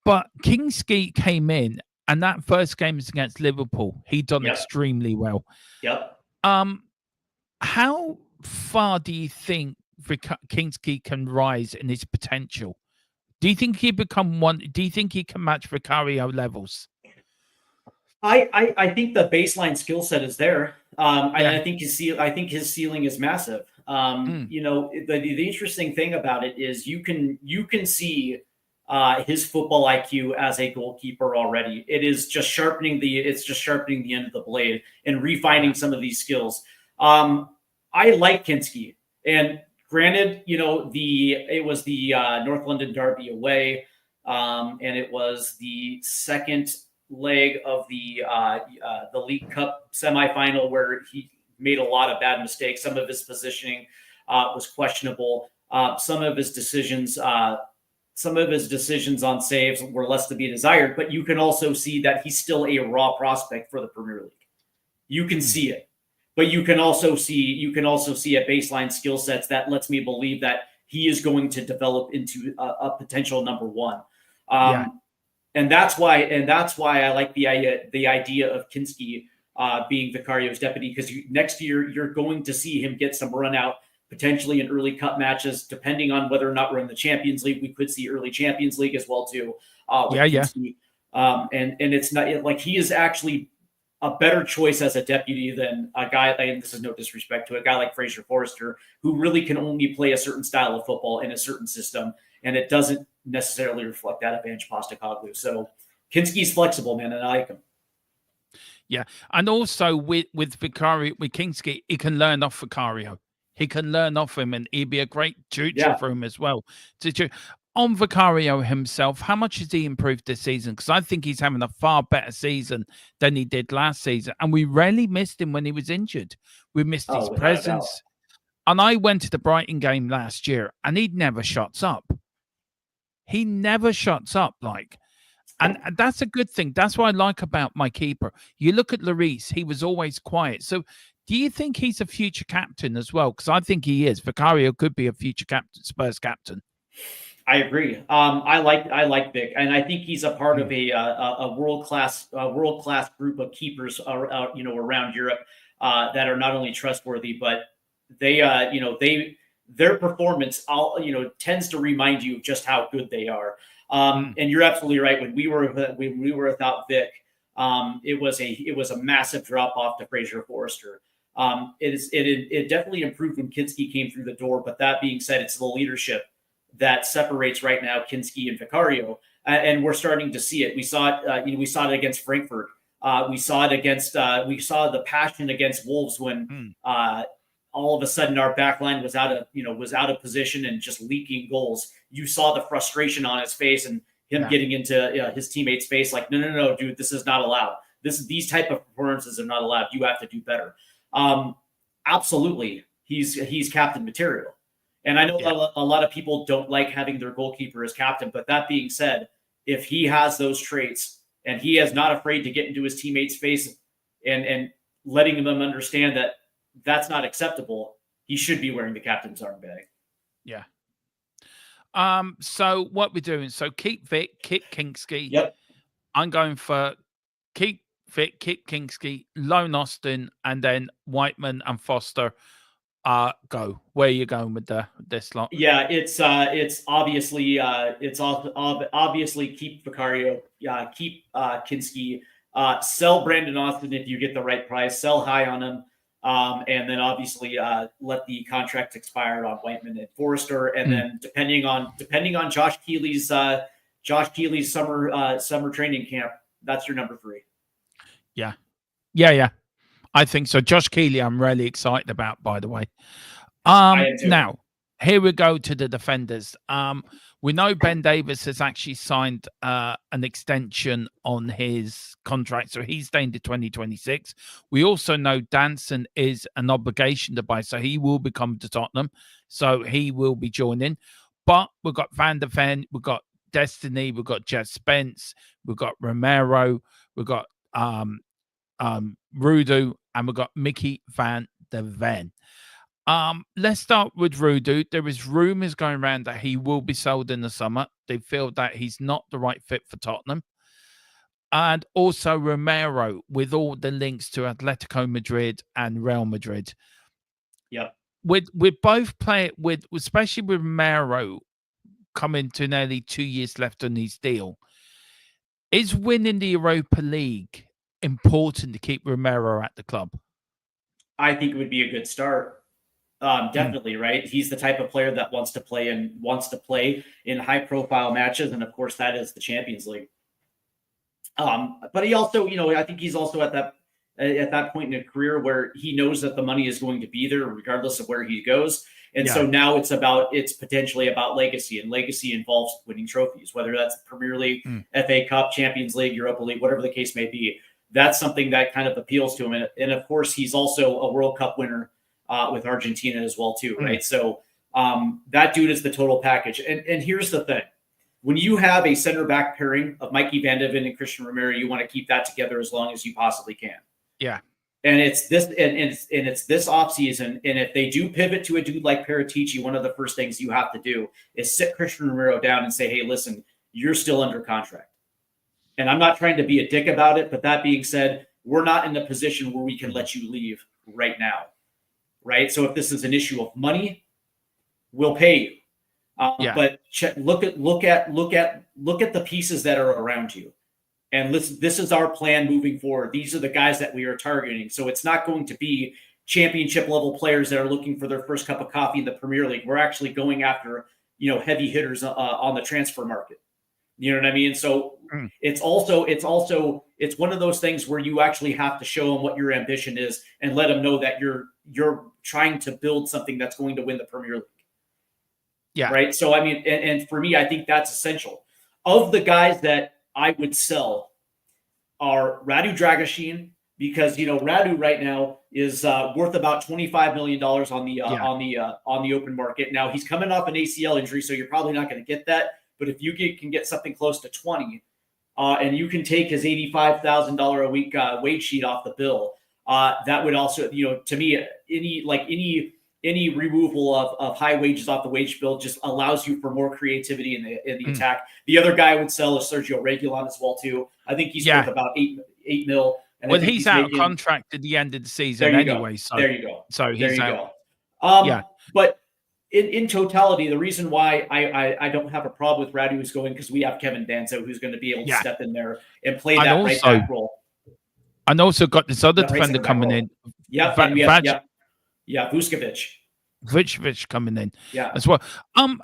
But Kinski came in, and that first game is against Liverpool. He done extremely well. Yep. How far do you think Kinski can rise in his potential? Do you think he become one? Do you think he can match Vicario levels? I think the baseline skill set is there. I think his ceiling is massive. The interesting thing about it is you can see his football IQ as a goalkeeper already. It's just sharpening the end of the blade and refining some of these skills. I like Kinski, and granted, it was the North London Derby away, and it was the second leg of the League Cup semifinal where he made a lot of bad mistakes. Some of his positioning was questionable. Some of his decisions on saves were less to be desired, but you can also see that he's still a raw prospect for the Premier League. You can see it, but you can also see a baseline skill sets that lets me believe that he is going to develop into a potential number one. And that's why I like the idea of Kinski being Vicario's deputy, because next year you're going to see him get some run out, potentially in early cup matches, depending on whether or not we're in the Champions League. We could see early Champions League as well too. Kinski. And it's not like he is actually a better choice as a deputy than a guy, and this is no disrespect to a guy like Fraser Forrester, who really can only play a certain style of football in a certain system, and it doesn't necessarily reflect that of Ange Postecoglou. So Kinski's flexible, man, and I like him. Yeah, and also with Kinski, he can learn off Vicario. He can learn off him, and he'd be a great tutor for him as well. On Vicario himself, how much has he improved this season? Because I think he's having a far better season than he did last season. And we rarely missed him when he was injured. We missed his presence. And I went to the Brighton game last year, and he never shuts up. He never shuts up, and that's a good thing. That's what I like about my keeper. You look at Lloris, he was always quiet. So do you think he's a future captain as well? Because I think he is. Vicario could be a future captain, Spurs captain. I agree. I like Vic, and I think he's a part of a world class group of keepers, around Europe that are not only trustworthy, but their performance tends to remind you of just how good they are. And you're absolutely right. When we were without Vic, it was a massive drop off to Fraser Forrester. It definitely improved when Kinski came through the door. But that being said, it's the leadership that separates right now Kinski and Vicario, and we're starting to see it. We saw it. We saw it against Frankfurt. We saw the passion against Wolves when all of a sudden our back line was out of position and just leaking goals. You saw the frustration on his face and him getting into his teammates' face, like, no, dude, this is not allowed. These type of performances are not allowed. You have to do better. Absolutely, he's captain material. And I know a lot of people don't like having their goalkeeper as captain, but that being said, if he has those traits and he is not afraid to get into his teammates' face and letting them understand that that's not acceptable, he should be wearing the captain's armband. Yeah. So what we're doing? So keep Vic, keep Kinski. Yep. I'm going for keep Vic, keep Kinski, loan Austin, and then Whiteman and Foster. Go. Where are you going with this lot? Yeah, it's obviously obviously keep Vicario, keep Kinski, sell Brandon Austin if you get the right price, sell high on him, and then obviously let the contract expire on Whiteman and Forrester, and then depending on Josh Keeley's summer training camp, that's your number 3. Yeah. I think so. Josh Keeley, I'm really excited about, by the way. Now, here we go to the defenders. We know Ben Davies has actually signed an extension on his contract, so he's staying to 2026. We also know Danson is an obligation to buy, so he will become to Tottenham, so he will be joining. But we've got Van der Ven, we've got Destiny, we've got Jeff Spence, we've got Romero, we've got Rudu, and we've got Mickey van der Ven. Let's start with Rudu. There is rumors going around that he will be sold in the summer. They feel that he's not the right fit for Tottenham. And also Romero, with all the links to Atletico Madrid and Real Madrid. Yep. With both players, especially with Romero coming to nearly 2 years left on his deal, is winning the Europa League important to keep Romero at the club? I think it would be a good start. Definitely, right? He's the type of player that wants to play in high profile matches, and of course, that is the Champions League. But he also, I think he's also at that point in a career where he knows that the money is going to be there regardless of where he goes. And so now it's potentially about legacy, and legacy involves winning trophies, whether that's the Premier League, FA Cup, Champions League, Europa League, whatever the case may be. That's something that kind of appeals to him. And of course, he's also a World Cup winner with Argentina as well, too, right? So that dude is the total package. And here's the thing. When you have a center back pairing of Mikey Van de Ven and Christian Romero, you want to keep that together as long as you possibly can. Yeah. And it's this it's this offseason. And if they do pivot to a dude like Paratici, one of the first things you have to do is sit Christian Romero down and say, hey, listen, you're still under contract. And I'm not trying to be a dick about it, but that being said, we're not in a position where we can let you leave right now. Right. So if this is an issue of money, we'll pay you. But look at the pieces that are around you. And this is our plan moving forward. These are the guys that we are targeting. So it's not going to be championship level players that are looking for their first cup of coffee in the Premier League. We're actually going after, heavy hitters on the transfer market. You know what I mean? So it's one of those things where you actually have to show them what your ambition is and let them know that you're trying to build something that's going to win the Premier League. Yeah. Right. So, I mean, and for me, I think that's essential. Of the guys that I would sell are Radu Dragusin, because, Radu right now is worth about $25 million on the open market. Now he's coming off an ACL injury, so you're probably not going to get that. But if you can get something close to 20, and you can take his $85,000 a week wage sheet off the bill, that would also, to me, any removal of high wages off the wage bill just allows you for more creativity in the attack. The other guy I would sell is Sergio Reguilon as well too. I think he's worth about $8 million. Well, he's out of contract at the end of the season anyway. So there you go. So he's out. But in totality, the reason why I don't have a problem with Radu is going because we have Kevin Danso, who's going to be able to step in there and play that right back role. And also got this other defender coming in. Vucevic coming in as well.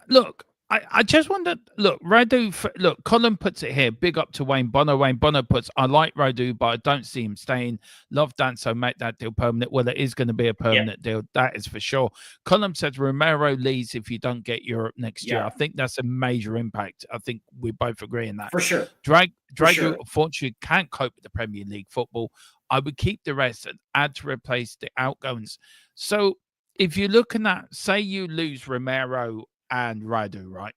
Look, I just wonder, Radu, Colin puts it here, big up to Wayne Bonner. Wayne Bonner puts, I like Radu, but I don't see him staying. Love Danso, make that deal permanent. Well, it is going to be a permanent deal. That is for sure. Colin says Romero leaves if you don't get Europe next year. I think that's a major impact. I think we both agree in that. For sure. Drago, unfortunately, can't cope with the Premier League football. I would keep the rest and add to replace the outgoings. So if you're looking at, say you lose Romero and Radu, right?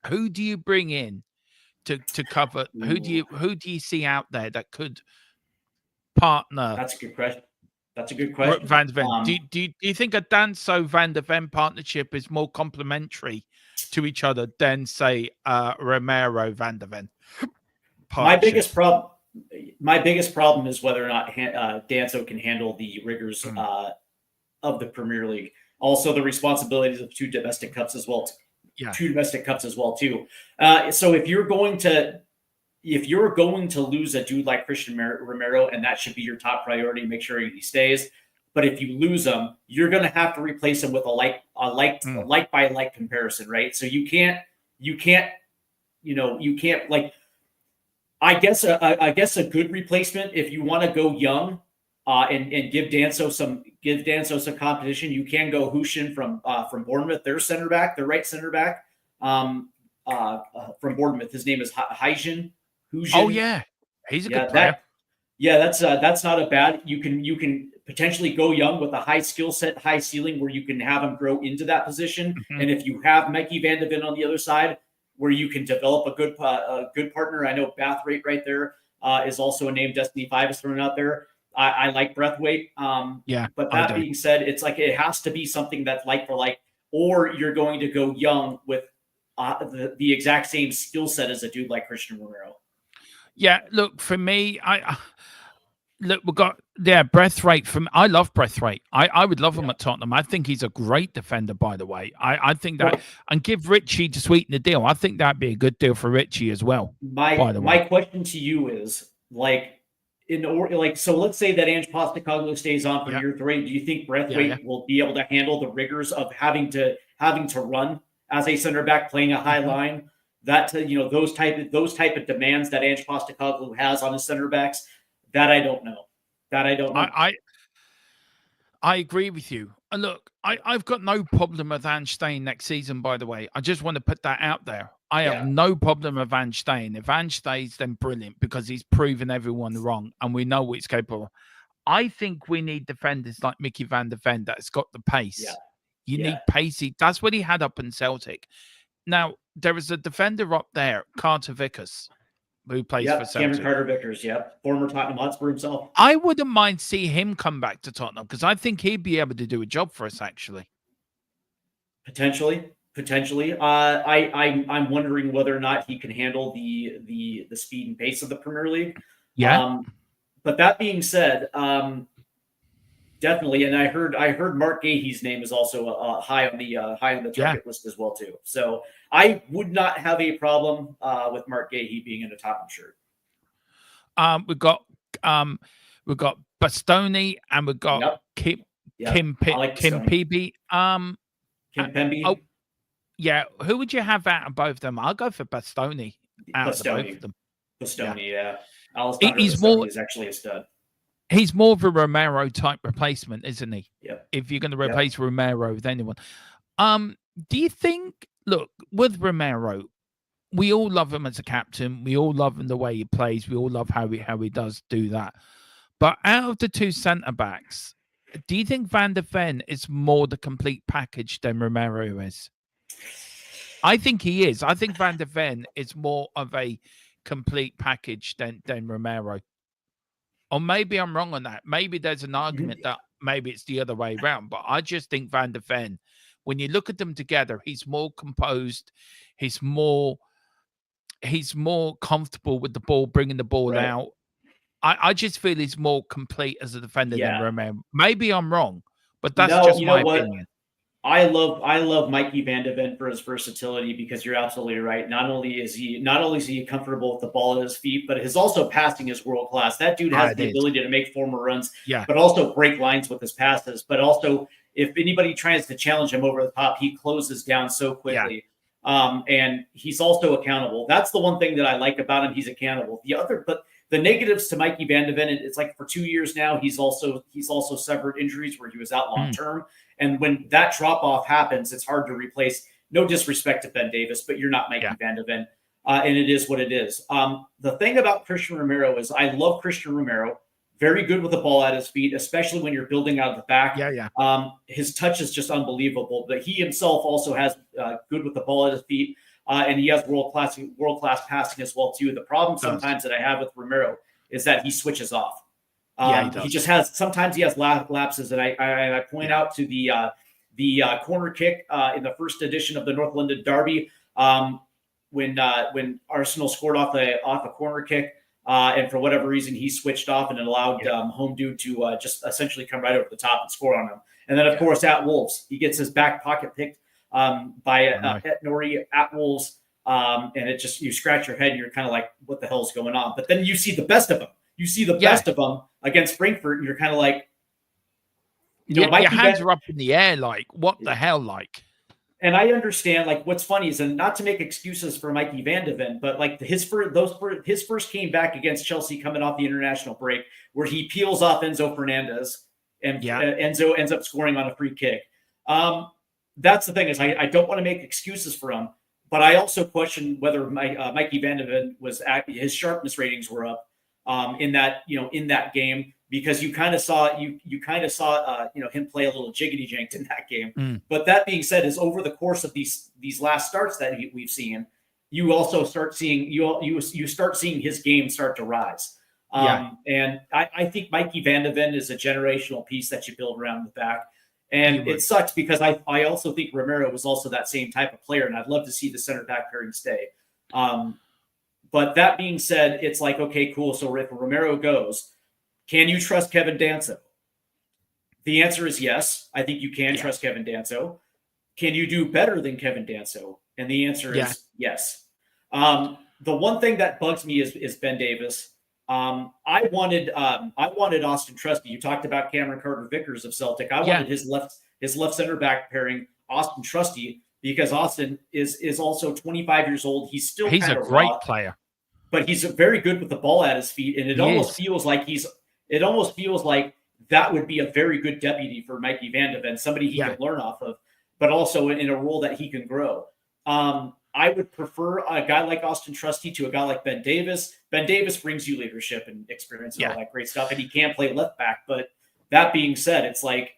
Who do you bring in to cover? Who do you see out there that could partner? That's a good question. Van de Ven. Do you think a Danso Van de Ven partnership is more complementary to each other than, say, Romero Van de Ven? My biggest problem is whether or not Danso can handle the rigors of the Premier League. Also, the responsibilities of two domestic cups as well. Too. So if you're going to lose a dude like Christian Romero, and that should be your top priority, make sure he stays. But if you lose him, you're going to have to replace him with a like by like comparison, right? So you can't like. I guess a good replacement, if you want to go young and give Danso some competition, you can go Hushin from Bournemouth, their right center back from Bournemouth. His name is Hushin. Oh yeah, he's a good player. That's not a bad. You can potentially go young with a high skill set, high ceiling, where you can have him grow into that position. And if you have Mikey Van de Ven on the other side, where you can develop a good partner. I know Braithwaite right there is also a name Destiny 5 is thrown out there. I like Braithwaite. But that being said, it's like it has to be something that's like for like, or you're going to go young with the exact same skill set as a dude like Christian Romero. Yeah, look, for me, we've got Braithwaite I love Braithwaite. I would love him at Tottenham. I think he's a great defender, by the way. I think that, and give Richie to sweeten the deal. I think that'd be a good deal for Richie as well. My question to you is, like, so let's say that Ange Postecoglou stays on for Yeah. year 3. Do you think Braithwaite Yeah. will be able to handle the rigors of having to run as a center back, playing a high line? That those type of demands that Ange Postecoglou has on his center backs. That I don't know. I agree with you. And look, I've got no problem with Ange staying next season, by the way. I just want to put that out there. I have no problem with Ange staying. If Ange stays, then brilliant, because he's proven everyone wrong and we know what he's capable of. I think we need defenders like Mickey van der Ven that's got the pace. Yeah. You need pacey. That's what he had up in Celtic. Now, there is a defender up there, Carter Vickers, who plays for Celtic. Cameron Carter-Vickers, former Tottenham Hotspur himself. I wouldn't mind see him come back to Tottenham, because I think he'd be able to do a job for us, actually. Potentially. I'm wondering whether or not he can handle the speed and pace of the Premier League. Yeah. But that being said, definitely, and I heard Mark Gahey's name is also high on the target list as well too. So I would not have a problem with Mark Gahey being in a Tottenham shirt. We've got Bastoni, and we've got Kim Pembe. Kim Pembe. Oh, yeah. Who would you have out of both of them? I'll go for Bastoni. Out of both of them. Bastoni, yeah. He's more. Is actually a stud. He's more of a Romero type replacement, isn't he? Yeah. If you're going to replace Romero with anyone, do you think? Look, with Romero, we all love him as a captain. We all love him the way he plays. We all love how he does do that. But out of the two centre backs, do you think Van der Ven is more the complete package than Romero is? I think he is. I think Van der Ven is more of a complete package than Romero. Or maybe I'm wrong on that. Maybe there's an argument that maybe it's the other way around. But I just think Van der Ven, when you look at them together, he's more composed. He's more comfortable with the ball, bringing the ball out. I just feel he's more complete as a defender than Romero. Maybe I'm wrong, but that's just my opinion. I love Mikey van de Ven for his versatility, because you're absolutely right. Not only is he comfortable with the ball at his feet, but his also passing is world class. That dude has the ability to make former runs, but also break lines with his passes. But also, if anybody tries to challenge him over the top, he closes down so quickly. And he's also accountable. That's the one thing that I like about him. He's accountable. But the negatives to Mikey van de Ven, it's like for 2 years now, he's also suffered injuries where he was out long term. And when that drop off happens, it's hard to replace. No disrespect to Ben Davis, but you're not Mikey van de Ven. And it is what it is. The thing about Christian Romero is I love Christian Romero. Very good with the ball at his feet, especially when you're building out of the back. His touch is just unbelievable. But he himself also has good with the ball at his feet. And he has world class passing as well too. The problem sometimes that I have with Romero is that he switches off. He just has lapses, and I point out to the corner kick in the first edition of the North London Derby when Arsenal scored off a corner kick, and for whatever reason he switched off and it allowed home dude to just essentially come right over the top and score on him. And then of course at Wolves he gets his back pocket picked by Et Nori at Wolves, and it just, you scratch your head and you're kind of like, what the hell's going on? But then you see the best of him. You see the best of them against Frankfurt, and you're kind of like, your hands are up in the air, like, what the hell, like. And I understand, like, what's funny is, and not to make excuses for Mikey van de Ven, but like his first game back against Chelsea coming off the international break, where he peels off Enzo Fernandez, and Enzo ends up scoring on a free kick. That's the thing, is I don't want to make excuses for him, but I also question whether Mikey van de Ven his sharpness ratings were up. In that game, because you kind of saw him play a little jiggity janked in that game. But that being said, is over the course of these last starts that we've seen, you also start seeing his game start to rise. And I think Mikey van de Ven is a generational piece that you build around the back. And it sucks because I also think Romero was also that same type of player, and I'd love to see the center back pairing stay. But that being said, it's like, okay, cool. So if Romero goes, can you trust Kevin Danso? The answer is yes. I think you can trust Kevin Danso. Can you do better than Kevin Danso? And the answer is yes. The one thing that bugs me is Ben Davis. I wanted Austin Trusty. You talked about Cameron Carter-Vickers of Celtic. I wanted his left center back pairing, Austin Trusty, because Austin is also 25 years old. He's still He's a kind of great raw, player, but he's very good with the ball at his feet, and it almost feels like that would be a very good deputy for Mikey Van de Ven, somebody he could learn off of, but also in a role that he can grow. I would prefer a guy like Austin Trusty to a guy like Ben Davis. Ben Davis brings you leadership and experience and all that great stuff, and he can play left back. But that being said, it's like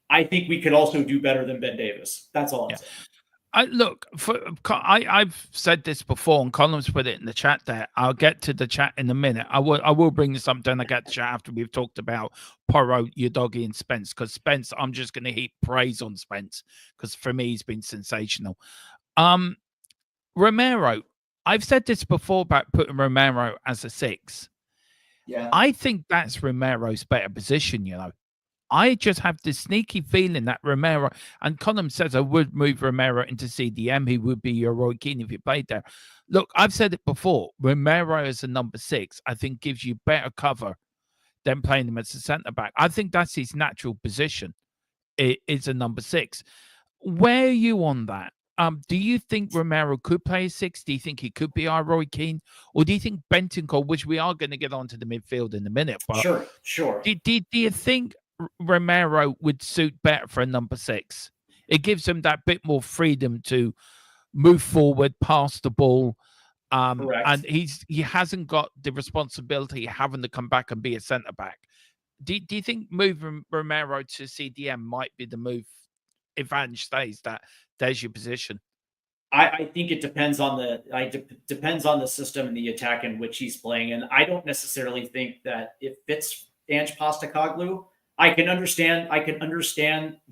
I think we could also do better than Ben Davis. That's all I'm saying. I've said this before, and Colin's put it in the chat there. I'll get to the chat in a minute. I will bring this up, then I get to chat after we've talked about Porro, Udogie, and Spence. Because Spence, I'm just going to heap praise on Spence because for me, he's been sensational. Romero, I've said this before about putting Romero as a 6. Yeah, I think that's Romero's better position, you know. I just have this sneaky feeling that Romero, and Colin says I would move Romero into CDM. He would be your Roy Keane if he played there. Look, I've said it before. Romero as a number 6, I think gives you better cover than playing him as a centre-back. I think that's his natural position. It is a number 6. Where are you on that? Do you think Romero could play a 6? Do you think he could be our Roy Keane? Or do you think Bentancur, which we are going to get onto the midfield in a minute, but sure. Do you think Romero would suit better for a number 6? It gives him that bit more freedom to move forward, pass the ball, and he hasn't got the responsibility of having to come back and be a centre back. Do you think moving Romero to CDM might be the move if Ange stays? There's your position. I think it depends on the system and the attack in which he's playing, and I don't necessarily think that it fits Ange Postecoglou. I can understand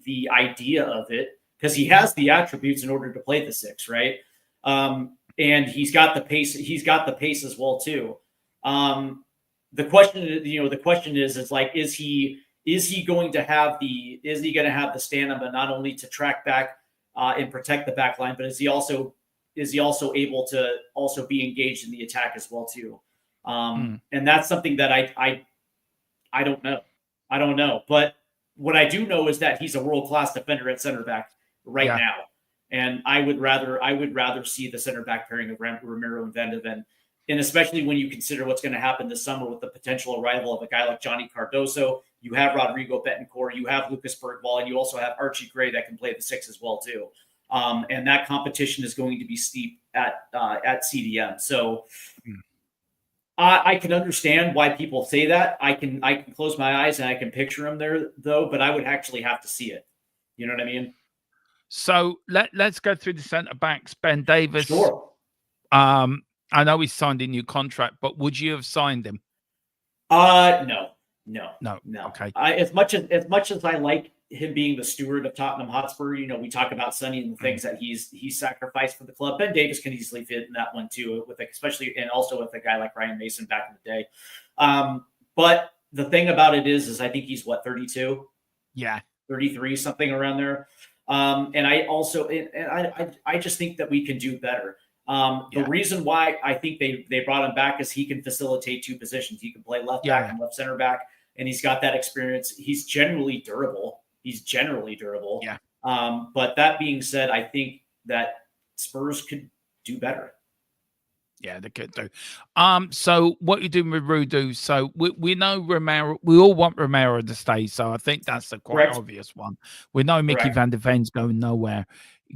the idea of it because he has the attributes in order to play the 6, right? And he's got the pace. He's got the pace as well too. The question is like, is he going to have the stamina not only to track back and protect the back line, but is he also able to also be engaged in the attack as well too? And that's something that I don't know. I don't know. But what I do know is that he's a world-class defender at center back right now. And I would rather see the center back pairing of Romero and Van de Ven. And especially when you consider what's going to happen this summer with the potential arrival of a guy like Johnny Cardoso. You have Rodrigo Betancourt, you have Lucas Bergvall, and you also have Archie Gray that can play the 6 as well too. And that competition is going to be steep at CDM. So I can understand why people say that. I can close my eyes and I can picture him there though, but I would actually have to see it. You know what I mean? So let's go through the centre backs. Ben Davis. Sure. I know he's signed a new contract, but would you have signed him? No. Okay. As much as I like him being the steward of Tottenham Hotspur, you know, we talk about Sonny and the things that he's sacrificed for the club. Ben Davis can easily fit in that one too, especially and also with a guy like Ryan Mason back in the day. But the thing about it is I think he's 32? Yeah. 33, something around there. And I just think that we can do better. The reason why I think they brought him back is he can facilitate 2 positions. He can play left back and left center back, and he's got that experience. He's generally durable. Yeah. But that being said, I think that Spurs could do better. Yeah, they could do. So what you doing with Rudu? So we know Romero. We all want Romero to stay. So I think that's the quite obvious one. We know Mickey Van de Ven's going nowhere.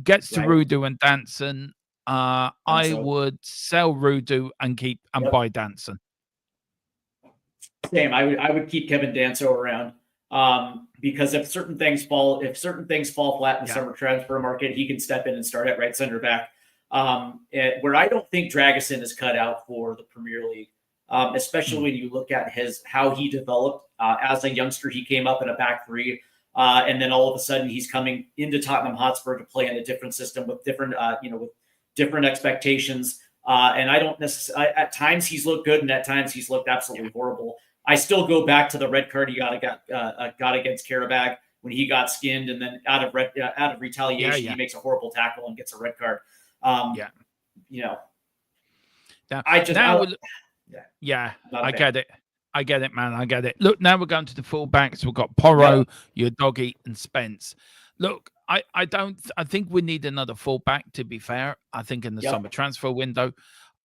Gets to Rudu and Danson. I would sell Rudu and buy Danson. Same. I would keep Kevin Danso around. Because if certain things fall flat in the summer transfer market, he can step in and start at right center back. Where I don't think Dragusin is cut out for the Premier League, especially when you look at how he developed as a youngster. He came up in a back 3, and then all of a sudden he's coming into Tottenham Hotspur to play in a different system with different different expectations. And I don't necessarily. At times he's looked good, and at times he's looked absolutely horrible. I still go back to the red card he got against Karabag when he got skinned, and then out of retaliation he makes a horrible tackle and gets a red card. Yeah, Not a I fan. get it. I get it, man. I get it. Look, now we're going to the fullbacks. We've got Porro, your doggy, and Spence. Look, I don't. I think we need another fullback. To be fair, I think in the summer transfer window.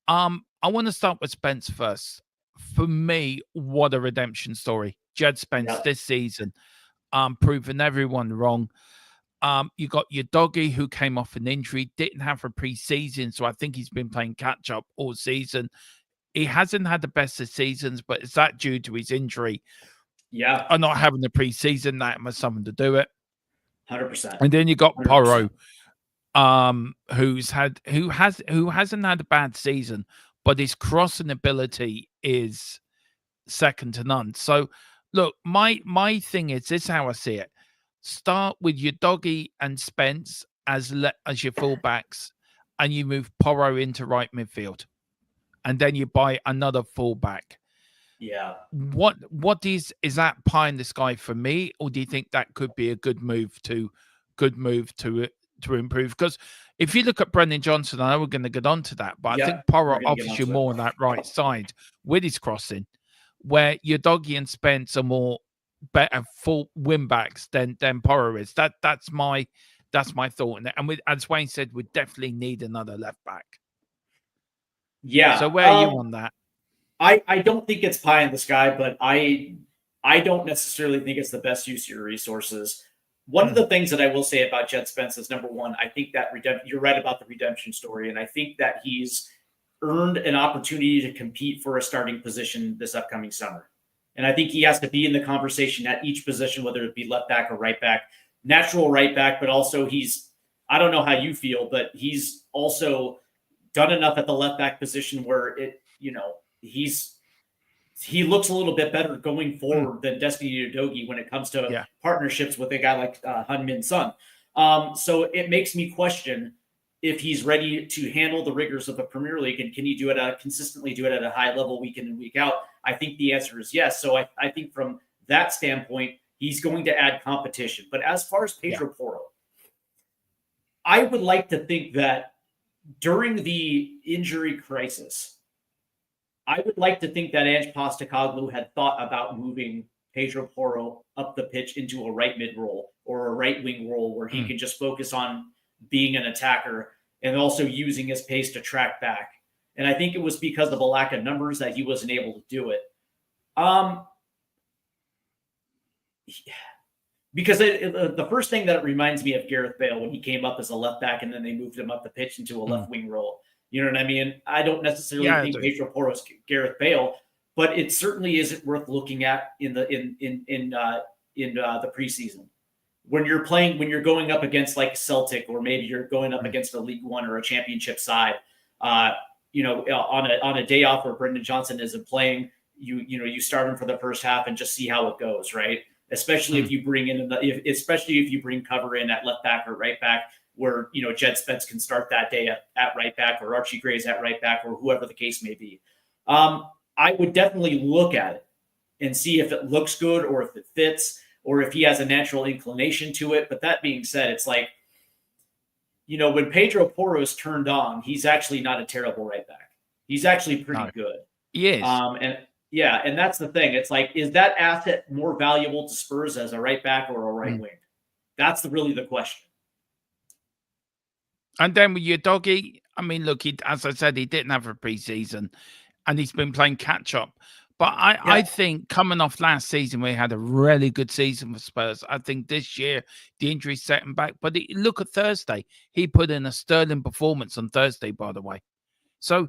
I want to start with Spence first. For me, what a redemption story. Jed Spence this season, proving everyone wrong. You got your doggy who came off an injury, didn't have a preseason, so I think he's been playing catch up all season. He hasn't had the best of seasons, but is that due to his injury? Yeah. Or not having the preseason? That must something to do it. 100%. And then you got 100%. Porro, who hasn't had a bad season, but his crossing ability is second to none. So look, my thing is this: how I see it. Start with your doggy and Spence as your fullbacks, and you move Porro into right midfield, and then you buy another fullback. Yeah. What is that pie in the sky for me, or do you think that could be a good move to improve? Because if you look at Brendan Johnson, I know we're going to get onto that, but I think Porro offers you more on that right side with his crossing, where your doggy and Spence are more better full win backs than Porro is. That's my thought. And as Wayne said, we definitely need another left back. Yeah. So where are you on that? I don't think it's pie in the sky, but I don't necessarily think it's the best use of your resources. One of the things that I will say about Jed Spence is, number one, I think that you're right about the redemption story, and I think that he's earned an opportunity to compete for a starting position this upcoming summer. And I think he has to be in the conversation at each position, whether it be left back or right back, natural right back, but also I don't know how you feel, but he's also done enough at the left back position where he looks a little bit better going forward than Destiny Udogie when it comes to partnerships with a guy like Heung-min Son. So it makes me question if he's ready to handle the rigors of the Premier League, and can he consistently do it at a high level week in and week out? I think the answer is yes. So I think from that standpoint, he's going to add competition. But as far as Pedro Porro, I would like to think that during the injury crisis, I would like to think that Ange Postecoglou had thought about moving Pedro Porro up the pitch into a right mid role or a right wing role where he can just focus on being an attacker and also using his pace to track back. And I think it was because of a lack of numbers that he wasn't able to do it. Because the first thing that it reminds me of Gareth Bale when he came up as a left back and then they moved him up the pitch into a left wing role. You know what I mean? I don't necessarily think Pedro Porro is Gareth Bale, but it certainly isn't worth looking at in the preseason. When you're going up against like Celtic, or maybe you're going up against a League One or a Championship side, on a day off where Brendan Johnson isn't playing, you start him for the first half and just see how it goes, right? Especially if you bring especially if you bring cover in at left back or right back, where Jed Spence can start that day at right back, or Archie Gray's at right back, or whoever the case may be. I would definitely look at it and see if it looks good, or if it fits, or if he has a natural inclination to it. But that being said, it's like, when Pedro Porro is turned on, he's actually not a terrible right back. He's actually pretty good. He is. And that's the thing. It's like, is that asset more valuable to Spurs as a right back or a right wing? That's really the question. And then with your doggy, I mean, look, as I said, he didn't have a preseason, and he's been playing catch up. But I think coming off last season, we had a really good season for Spurs. I think this year the injury set him back. But look at Thursday; he put in a sterling performance on Thursday, by the way. So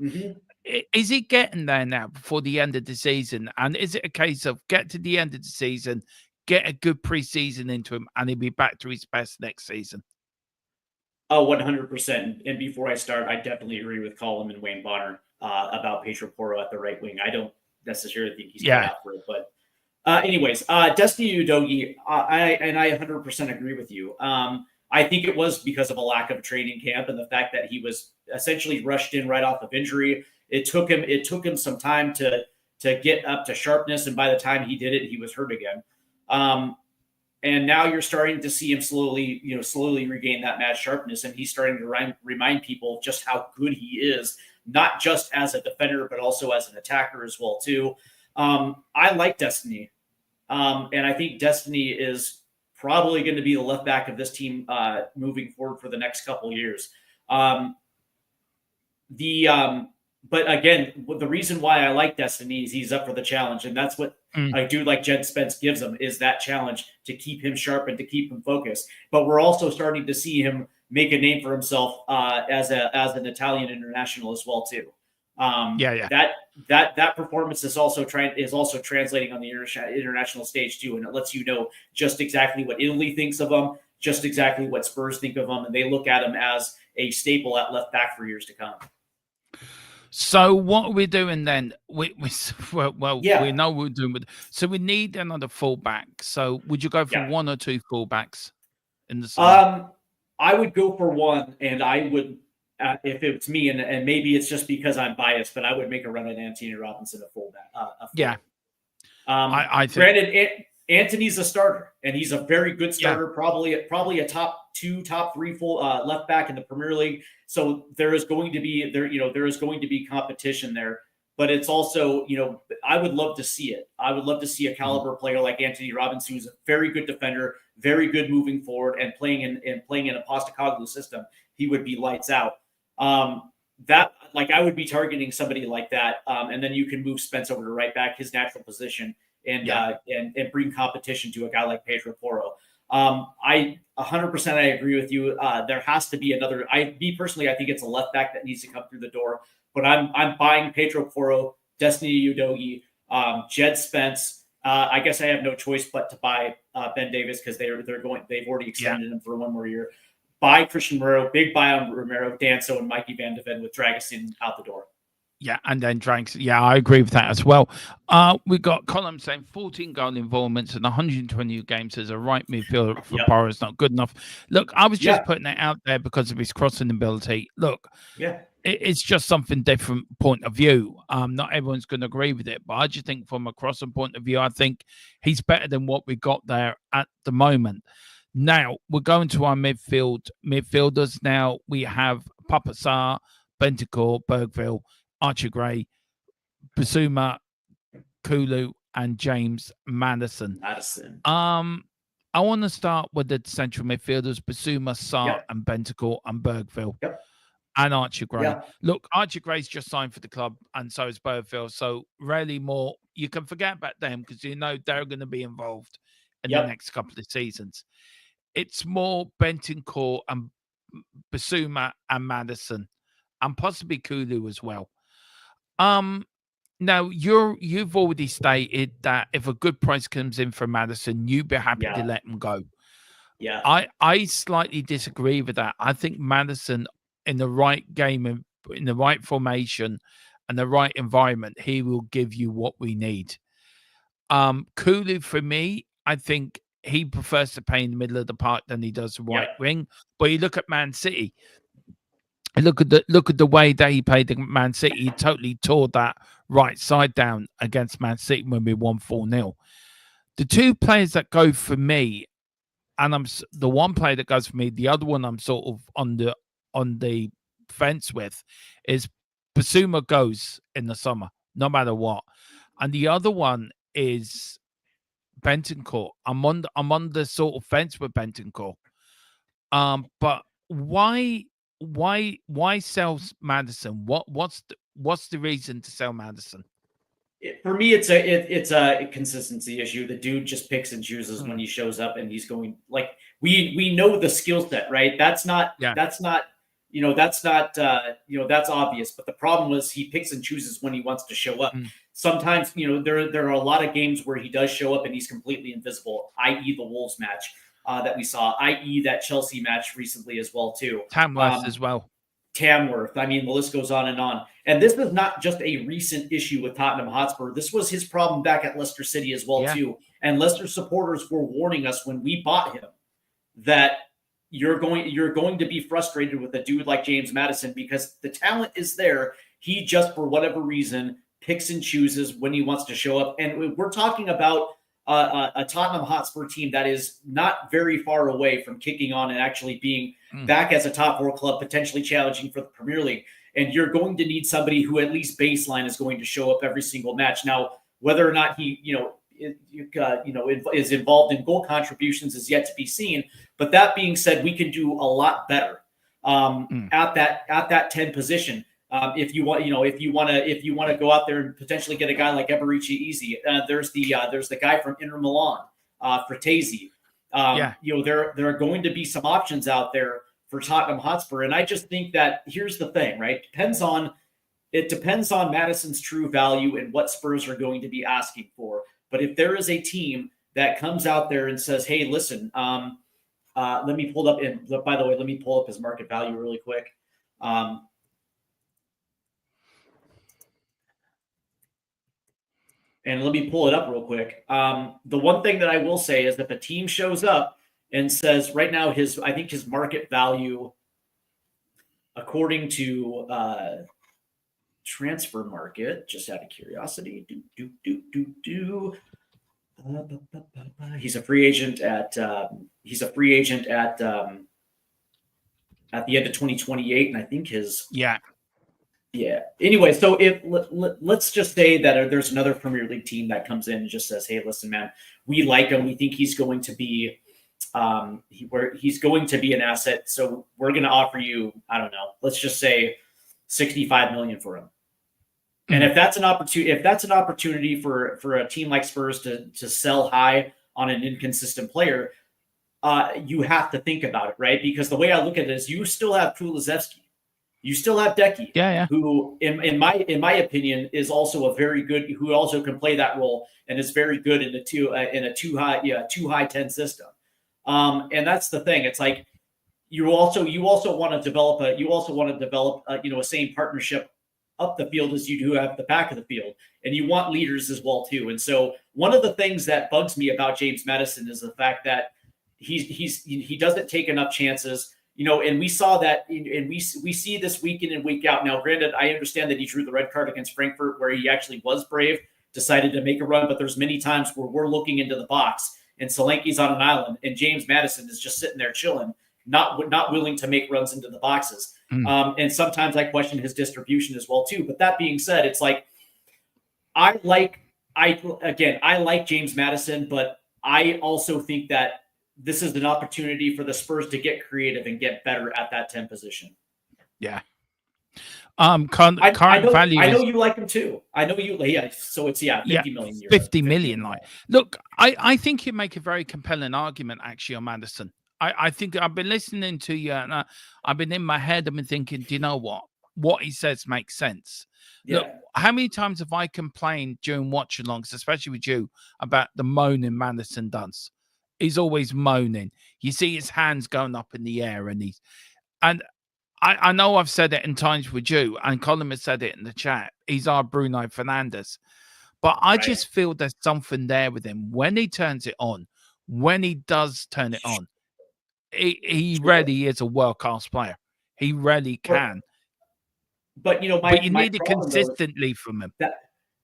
is he getting there now before the end of the season? And is it a case of get to the end of the season, get a good preseason into him, and he'll be back to his best next season? Oh, 100%. And before I start, I definitely agree with Colin and Wayne Bonner about Pedro Porro at the right wing. I don't necessarily think he's cut out for it. But anyways, Destiny Udogie, I 100% agree with you. I think it was because of a lack of training camp and the fact that he was essentially rushed in right off of injury. It took him some time to get up to sharpness, and by the time he did it, he was hurt again. And now you're starting to see him slowly regain that match sharpness, and he's starting to remind people just how good he is not just as a defender, but also as an attacker as well too. I like Destiny. And I think Destiny is probably going to be the left back of this team moving forward for the next couple of years. But again, the reason why I like Destiny is he's up for the challenge, and that's what a dude like Jed Spence gives him, is that challenge to keep him sharp and to keep him focused. But we're also starting to see him make a name for himself as an Italian international as well too. That performance is also translating on the international stage too, and it lets you know just exactly what Italy thinks of him, just exactly what Spurs think of him, and they look at him as a staple at left back for years to come. So what are we doing then? We know what we're doing. So we need another fullback. So would you go for one or two fullbacks in the summer? I would go for one, and I would, if it's me, and maybe it's just because I'm biased, but I would make a run at Anthony Robinson a fullback. I think. Granted, Anthony's a starter, and he's a very good starter, probably a top 2, top 3 full left back in the Premier League. So there is going to be competition there. But it's also, I would love to see it. I would love to see a caliber player like Anthony Robinson, who's a very good defender, very good moving forward, and playing in a Postecoglou system. He would be lights out. I would be targeting somebody like that, and then you can move Spence over to right back, his natural position, and bring competition to a guy like Pedro Porro. I 100% I agree with you. There has to be another. Me personally, I think it's a left back that needs to come through the door. But I'm buying Pedro Porro, Destiny Udogie, Jed Spence. I guess I have no choice but to buy Ben Davis because they've already extended him for one more year. Buy Christian Romero, big buy on Romero, Danso, and Mikey Van de Ven with Dragusin out the door. Yeah, and then Dranks. Yeah, I agree with that as well. We got Colin saying 14 goal involvements in 120 games as a right midfielder for Porro is not good enough. Look, I was just putting it out there because of his crossing ability. Look, it's just something different point of view. Not everyone's going to agree with it, but I just think from a crossing point of view, I think he's better than what we got there at the moment. Now we're going to our midfielders. Now we have Papa Sarr, Bentancur, Bergville, Archie Gray, Basuma, Kulu, and James Maddison. I want to start with the central midfielders: Basuma, Sarr, and Bentancur, and Bergville, and Archie Gray. Look, Archie Gray's just signed for the club, and so is Bergville. So really, more you can forget about them because they're going to be involved in the next couple of seasons. It's more Bentancur and Basuma and Maddison, and possibly Kulu as well. Now you've already stated that if a good price comes in for Maddison, you'd be happy to let him go. I slightly disagree with that. I think Maddison in the right game, in the right formation and the right environment, he will give you what we need. Kulu, for me, I think he prefers to play in the middle of the park than he does the right wing. But you look at Man City. Look at the way that he played against Man City. He totally tore that right side down against Man City when we won 4-0. The two players that go for me, and the one player that goes for me, the other one I'm sort of on the fence with, is Basuma goes in the summer, no matter what, and the other one is Bentancur. I'm on the sort of fence with Bentancur. But why sell Maddison? What's the reason to sell Maddison? For me, it's a consistency issue. The dude just picks and chooses when he shows up, and he's going like we know the skill set, right? That's obvious. But the problem was he picks and chooses when he wants to show up. Sometimes there are a lot of games where he does show up and he's completely invisible, i.e. the Wolves match that we saw, i.e. that Chelsea match recently as well too. Tamworth as well. Tamworth. I mean, the list goes on and on. And this is not just a recent issue with Tottenham Hotspur. This was his problem back at Leicester City as well too. And Leicester supporters were warning us when we bought him that you're going to be frustrated with a dude like James Maddison because the talent is there. He just, for whatever reason, picks and chooses when he wants to show up. And we're talking about a Tottenham Hotspur team that is not very far away from kicking on and actually being back as a top 4 club, potentially challenging for the Premier League. and you're going to need somebody who at least baseline is going to show up every single match. Now, whether or not he, is involved in goal contributions is yet to be seen. But that being said, we can do a lot better at that 10 position. If you want to go out there and potentially get a guy like Eberici Easy, there's the guy from Inter Milan, Fratesi. There are going to be some options out there for Tottenham Hotspur, and I just think that here's the thing, right? It depends on Maddison's true value and what Spurs are going to be asking for. But if there is a team that comes out there and says, "Hey, listen, let me pull up." And by the way, let me pull up his market value really quick. And let me pull it up real quick. The one thing that I will say is if a team shows up and says right now I think his market value, according to Transfer Market, just out of curiosity, he's a free agent at the end of 2028, and I think his Yeah. Anyway, so let's just say that there's another Premier League team that comes in and just says, "Hey, listen, man, we like him. We think he's going to be, he's going to be an asset. So we're going to offer you, I don't know, let's just say 65 million for him." And if that's an opportunity for a team like Spurs to sell high on an inconsistent player, you have to think about it, right? Because the way I look at it is, you still have Kulusevski. You still have Decky, who, in my opinion, is also who also can play that role and is very good in a too high 10 system. And that's the thing. It's like you also want to develop a same partnership up the field as you do at the back of the field, and you want leaders as well too. And so one of the things that bugs me about James Maddison is the fact that he doesn't take enough chances. And we saw that, and we see this week in and week out. Now, granted, I understand that he drew the red card against Frankfurt, where he actually was brave, decided to make a run. But there's many times where we're looking into the box, and Solanke's on an island, and James Maddison is just sitting there chilling, not willing to make runs into the boxes. And sometimes I question his distribution as well too. But that being said, it's like I like James Maddison, but I also think that this is an opportunity for the Spurs to get creative and get better at that 10 position. Yeah. Current value. I know you like him too. I know you. Yeah. So it's 50 million. 50 million. Like, look, I think you make a very compelling argument actually on Maddison. I think I've been listening to you, and I've been in my head. I've been thinking, do you know what? What he says makes sense. Yeah. Look, how many times have I complained during watch-alongs, especially with you, about the moaning Maddison does? He's always moaning. You see his hands going up in the air, and I know I've said it in times with you, and Colin has said it in the chat. He's our Bruno Fernandes. But I just feel there's something there with him. When he turns it on, when he does turn it on, he really is a world-class player. He really can. But you need it consistently from him.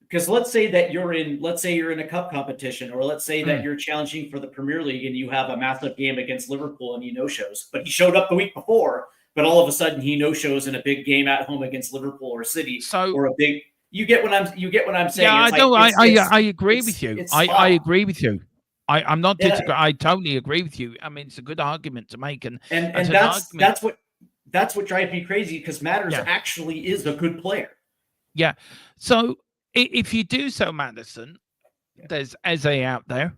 Because let's say you're in a cup competition, or let's say that you're challenging for the Premier League and you have a massive game against Liverpool and he no-shows, but he showed up the week before, but all of a sudden he no-shows in a big game at home against Liverpool or City, you get what I'm saying. Yeah, I agree with you. I agree with you. I'm not disagreeing. I totally agree with you. I mean, it's a good argument to make, and that's what drives me crazy, because Matters actually is a good player. Yeah. So if you do so, Maddison, there's Eze out there,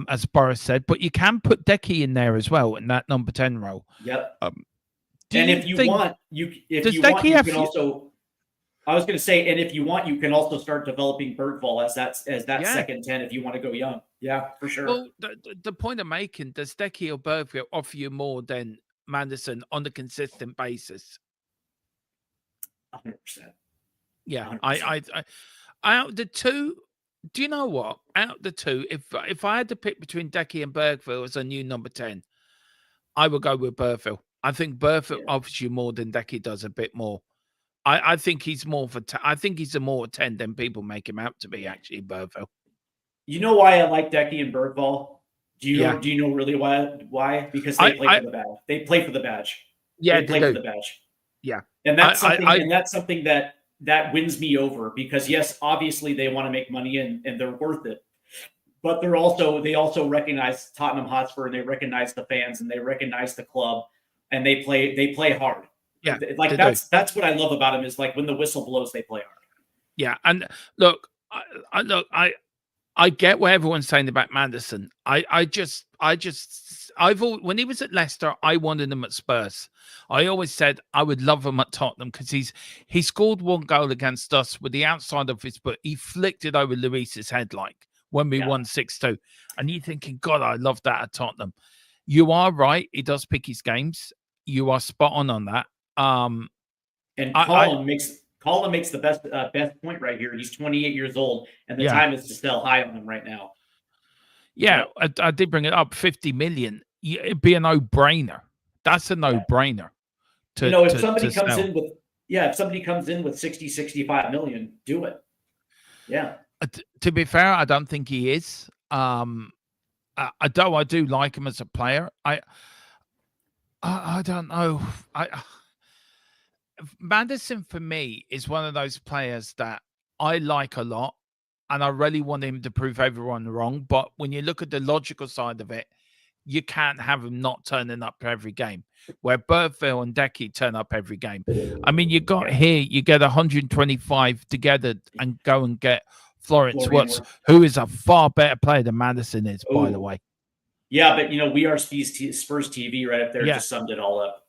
as Boris said, but you can put Decky in there as well in that number 10 role. Yep. And if you want, you can also. I was going to say, and if you want, you can also start developing Bergvall as that second 10 if you want to go young. Yeah, for sure. Well, the point I'm making, does Decky or Bergvall offer you more than Maddison on a consistent basis? 100%. Yeah, 100%. I out the two, do you know what? Out the two, if I had to pick between Decky and Bergvall as a new number 10, I would go with Bergvall. I think Bergvall offers you more than Decky does, a bit more. I think he's more I think he's a more 10 than people make him out to be, actually, Bergvall. You know why I like Decky and Bergvall? Do you know really why? Because they play for the badge. They play for the badge. Yeah, they play for the badge. Yeah. And that's something that wins me over, because yes, obviously they want to make money and they're worth it. But they also recognize Tottenham Hotspur, and they recognize the fans, and they recognize the club, and they play hard. Yeah, Like they that's what I love about them, is like when the whistle blows, they play hard. Yeah, and look, I get what everyone's saying about Maddison. When he was at Leicester, I wanted him at Spurs. I always said I would love him at Tottenham because he scored one goal against us with the outside of his foot. He flicked it over Luis's head like when we won 6-2. And you're thinking, God, I love that at Tottenham. You are right. He does pick his games. You are spot on that. And Colin makes the best point right here. He's 28 years old, and the time is to sell high on him right now. Yeah, I did bring it up. 50 million. It'd be a no-brainer. That's a no-brainer. If somebody comes in with 60, 65 million, do it. Yeah. To be fair, I don't think he is. I do like him as a player. I don't know. Maddison for me is one of those players that I like a lot, and I really want him to prove everyone wrong. But when you look at the logical side of it, you can't have him not turning up for every game, where Bergville and Decky turn up every game. I mean, you get 125 together and go and get Florence Watts, who is a far better player than Maddison is, by the way. Yeah, but we are Spurs TV right up there. Just summed it all up.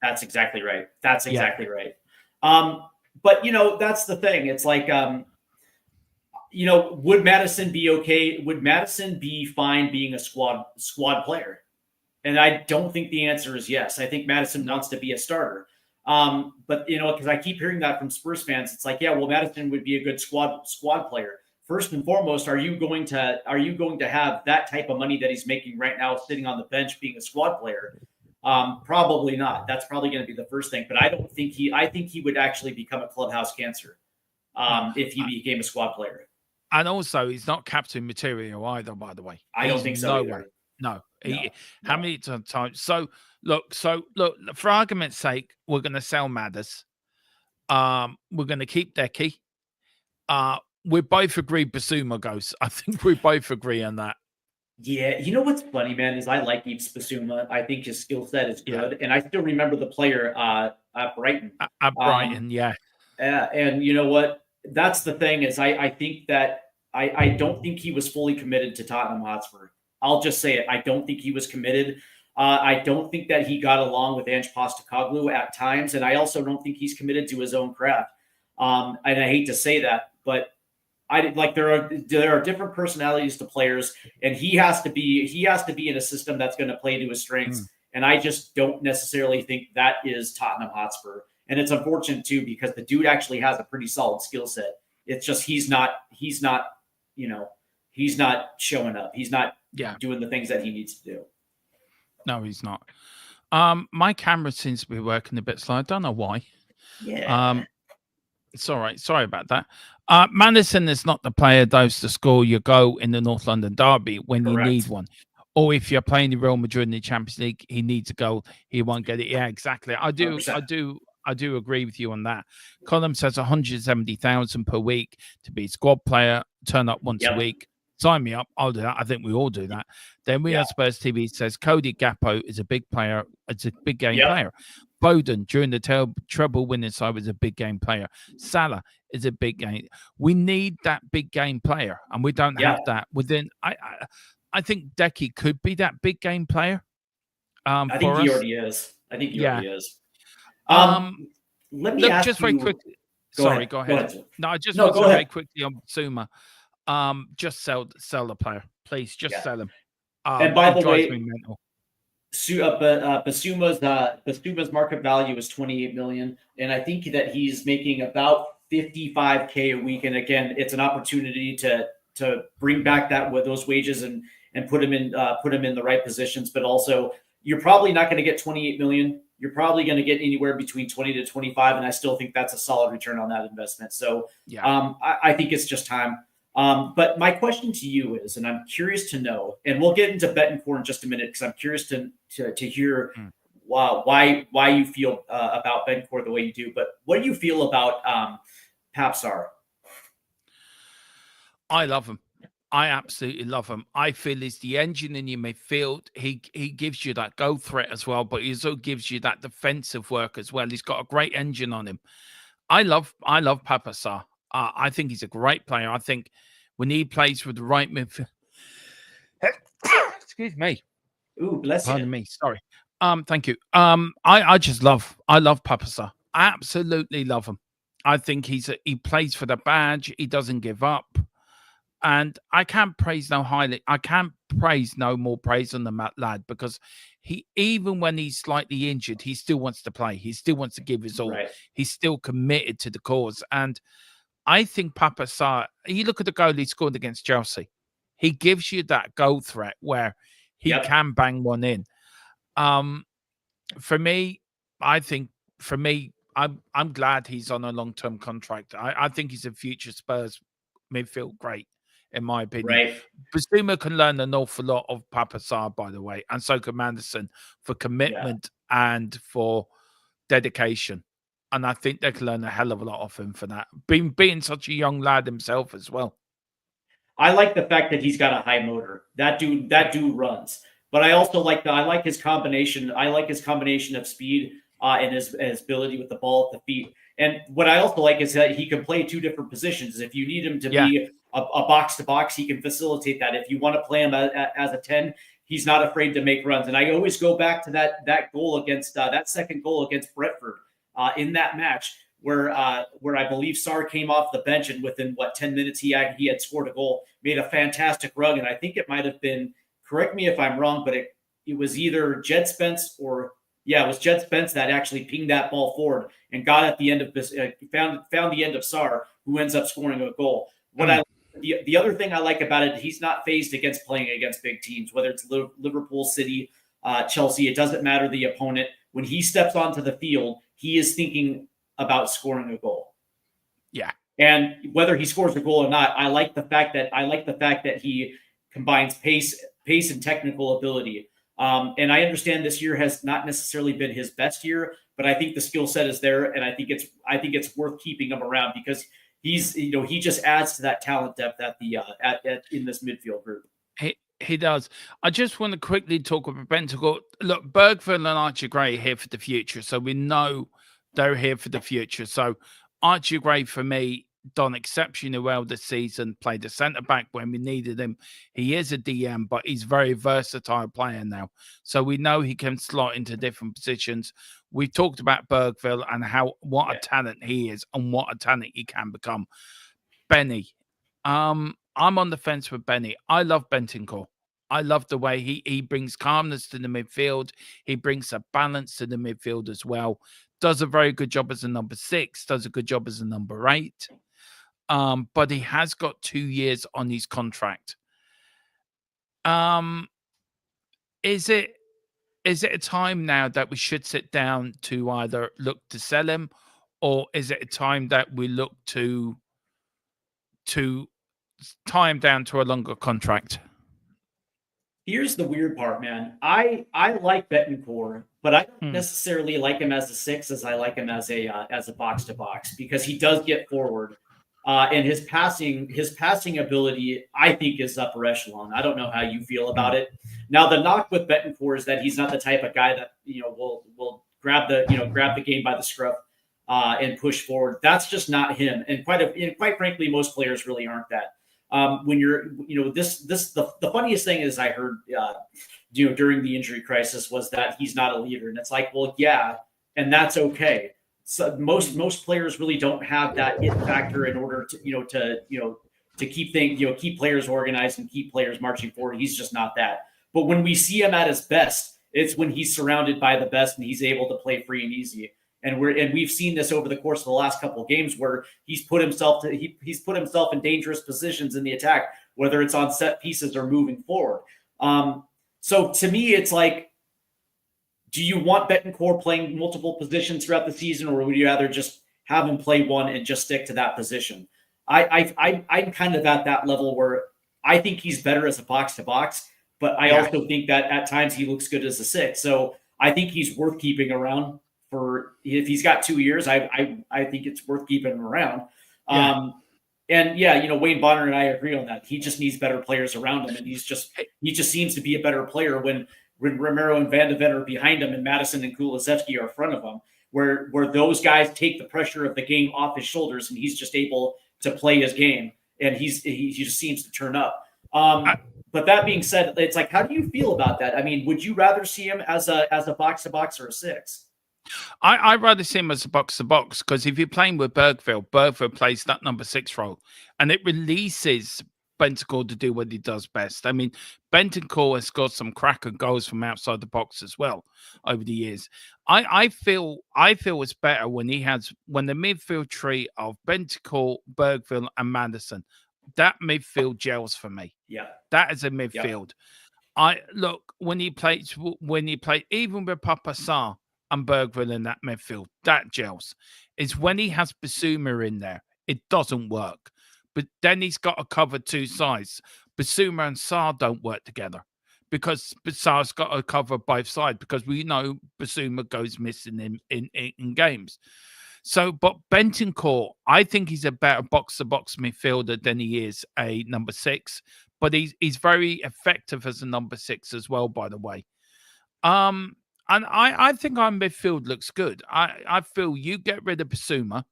That's exactly right. That's exactly right. But that's the thing. It's like, would Maddison be okay? Would Maddison be fine being a squad player? And I don't think the answer is yes. I think Maddison wants to be a starter. But because I keep hearing that from Spurs fans, it's like, yeah, well, Maddison would be a good squad player. First and foremost, are you going to have that type of money that he's making right now, sitting on the bench being a squad player? Probably not. That's probably going to be the first thing. But I think he would actually become a clubhouse cancer if he became a squad player. And also, he's not captain material either, by the way. I don't think so. No. How many times? So look, for argument's sake, we're going to sell Madders. We're going to keep Decky. We both agree Basuma goes. I think we both agree on that. Yeah, what's funny, man, is I like Yves Basuma. I think his skill set is good, and I still remember the player at Brighton. At Brighton, and you know what? That's the thing, is I think that I don't think he was fully committed to Tottenham Hotspur. I'll just say it. I don't think he was committed. I don't think that he got along with Ange Postecoglou at times, and I also don't think he's committed to his own craft. And I hate to say that, but there are different personalities to players, and he has to be in a system that's going to play to his strengths. And I just don't necessarily think that is Tottenham Hotspur. And it's unfortunate too, because the dude actually has a pretty solid skill set. It's just he's not showing up. He's not doing the things that he needs to do. No, he's not. My camera seems to be working a bit slow. I don't know why. Yeah. It's all right. Sorry about that. Maddison is not the player those to score your goal in the North London derby when you need one. Or if you're playing the Real Madrid in the Champions League, he needs a goal. He won't get it. Yeah, exactly. I do agree with you on that. Colin says 170,000 per week to be a squad player, turn up once a week. Sign me up. I'll do that. I think we all do that. Then we are Spurs TV says Cody Gakpo is a big player. It's a big game player. Foden during the treble winning side was a big game player. Salah is a big game. We need that big game player, and we don't have that within. I think Decky could be that big game player. I think he already is. Let me ask just very quickly. Sorry, go ahead. No, I just want to very quickly on Zuma. Just sell the player, please. Just sell him. And by the way, Basuma's market value is 28 million, and I think that he's making about 55K a week. And again, it's an opportunity to bring back those wages and put him in the right positions. But also, you're probably not going to get 28 million. You're probably going to get anywhere between 20 to 25, and I still think that's a solid return on that investment. So I think it's just time. But my question to you is, and I'm curious to know, and we'll get into Betancourt in just a minute, because I'm curious to hear why you feel about Bencourt the way you do, but what do you feel about Papsar? I love him. I absolutely love him. I feel he's the engine in your midfield. He gives you that goal threat as well, but he also gives you that defensive work as well. He's got a great engine on him. I love Papasar. I think he's a great player. I think when he plays with the right midfield, excuse me. Ooh, bless Pardon you. me. Sorry. Thank you. I love Papasar. I absolutely love him. I think he plays for the badge. He doesn't give up. And I can't praise no highly. I can't praise no more praise on the lad, because he, even when he's slightly injured, he still wants to play. He still wants to give his all. Right. He's still committed to the cause. And I think Papa Sarr, you look at the goal he scored against Chelsea. He gives you that goal threat where he can bang one in. For me, I'm glad he's on a long-term contract. I think he's a future Spurs midfield great, in my opinion. Right. Basuma can learn an awful lot of Papa Sarr, by the way, and so can Manderson, for commitment and for dedication. And I think they can learn a hell of a lot off him for that, being such a young lad himself as well. I like the fact that he's got a high motor. That dude runs. But I also like his combination. I like his combination of speed and his ability with the ball at the feet. And what I also like is that he can play two different positions. If you need him to be a box to box, he can facilitate that. If you want to play him as a 10, he's not afraid to make runs. And I always go back to that goal against that second goal against Brentford in that match, where I believe Sarr came off the bench, and within 10 minutes he had scored a goal, made a fantastic run. And I think it might have been, correct me if I'm wrong, but it was either Jed Spence it was Jed Spence that actually pinged that ball forward and got at the end of this, found the end of Sarr, who ends up scoring a goal. The other thing I like about it, he's not phased against playing against big teams, whether it's Liverpool, City, Chelsea. It doesn't matter the opponent. When he steps onto the field, he is thinking about scoring a goal. Yeah. And whether he scores a goal or not, I like the fact that he combines pace and technical ability. And I understand this year has not necessarily been his best year, but I think the skill set is there, and I think it's worth keeping him around, because he just adds to that talent depth in this midfield group. He does. I just want to quickly talk about Bentancur. Look, Bergville and Archie Gray are here for the future, so we know they're here for the future. So Archie Gray, for me, done exceptionally well this season, played a centre-back when we needed him. He is a DM, but he's a very versatile player now. So we know he can slot into different positions. We talked about Bergville and what a talent he is and what a talent he can become. Benny. I'm on the fence with Benny. I love Bentancur. I love the way he brings calmness to the midfield. He brings a balance to the midfield as well. Does a very good job as a number 6. Does a good job as a number 8. But he has got 2 years on his contract. Is it a time now that we should sit down to either look to sell him, or is it a time that we look to tie him down to a longer contract? Here's the weird part, man. I like Bentancur, but I don't necessarily like him as a 6 as I like him as a box to box, because he does get forward. And his passing ability, I think, is upper echelon. I don't know how you feel about it. Now, the knock with Bentancur is that he's not the type of guy that will grab the game by the scruff and push forward. That's just not him. And quite frankly, most players really aren't that. When you're, the funniest thing is I heard, during the injury crisis, was that he's not a leader, and it's like, well, yeah, and that's okay. So most players really don't have that it factor in order to keep players organized and keep players marching forward. He's just not that. But when we see him at his best, it's when he's surrounded by the best and he's able to play free and easy. And we've seen this over the course of the last couple of games, where he's put himself in dangerous positions in the attack, whether it's on set pieces or moving forward. So to me, it's like, do you want Bentancur playing multiple positions throughout the season, or would you rather just have him play one and just stick to that position? I'm kind of at that level where I think he's better as a box to box, but I also think that at times he looks good as a 6. So I think he's worth keeping around for if he's got 2 years. I think it's worth keeping him around. Yeah. And yeah, Wayne Bonner and I agree on that. He just needs better players around him, and he just seems to be a better player when Romero and Van de Ven are behind him, and Madison and Kulusevski are in front of him. Where those guys take the pressure of the game off his shoulders, and he's just able to play his game, and he just seems to turn up. But that being said, it's like, how do you feel about that? I mean, would you rather see him as a box to box or a 6? I'd rather see him as a box to box, because if you're playing with Bergville plays that number 6 role, and it releases Bentancur to do what he does best. I mean, Bentancur has got some cracker goals from outside the box as well over the years. I feel it's better when the midfield tree of Bentancur, Bergville, and Madison, that midfield gels for me. Yeah, that is a midfield. When he plays even with Papa Sarr and Bergville in that midfield, that gels. It's when he has Basuma in there, it doesn't work. But then he's got to cover two sides. Basuma and Sarr don't work together, because Sarr's got to cover both sides, because we know Basuma goes missing in games. So, but Bentancur, I think he's a better box-to-box midfielder than he is a number 6. But he's very effective as a number 6 as well, by the way. And I think our midfield looks good. I feel you get rid of Basuma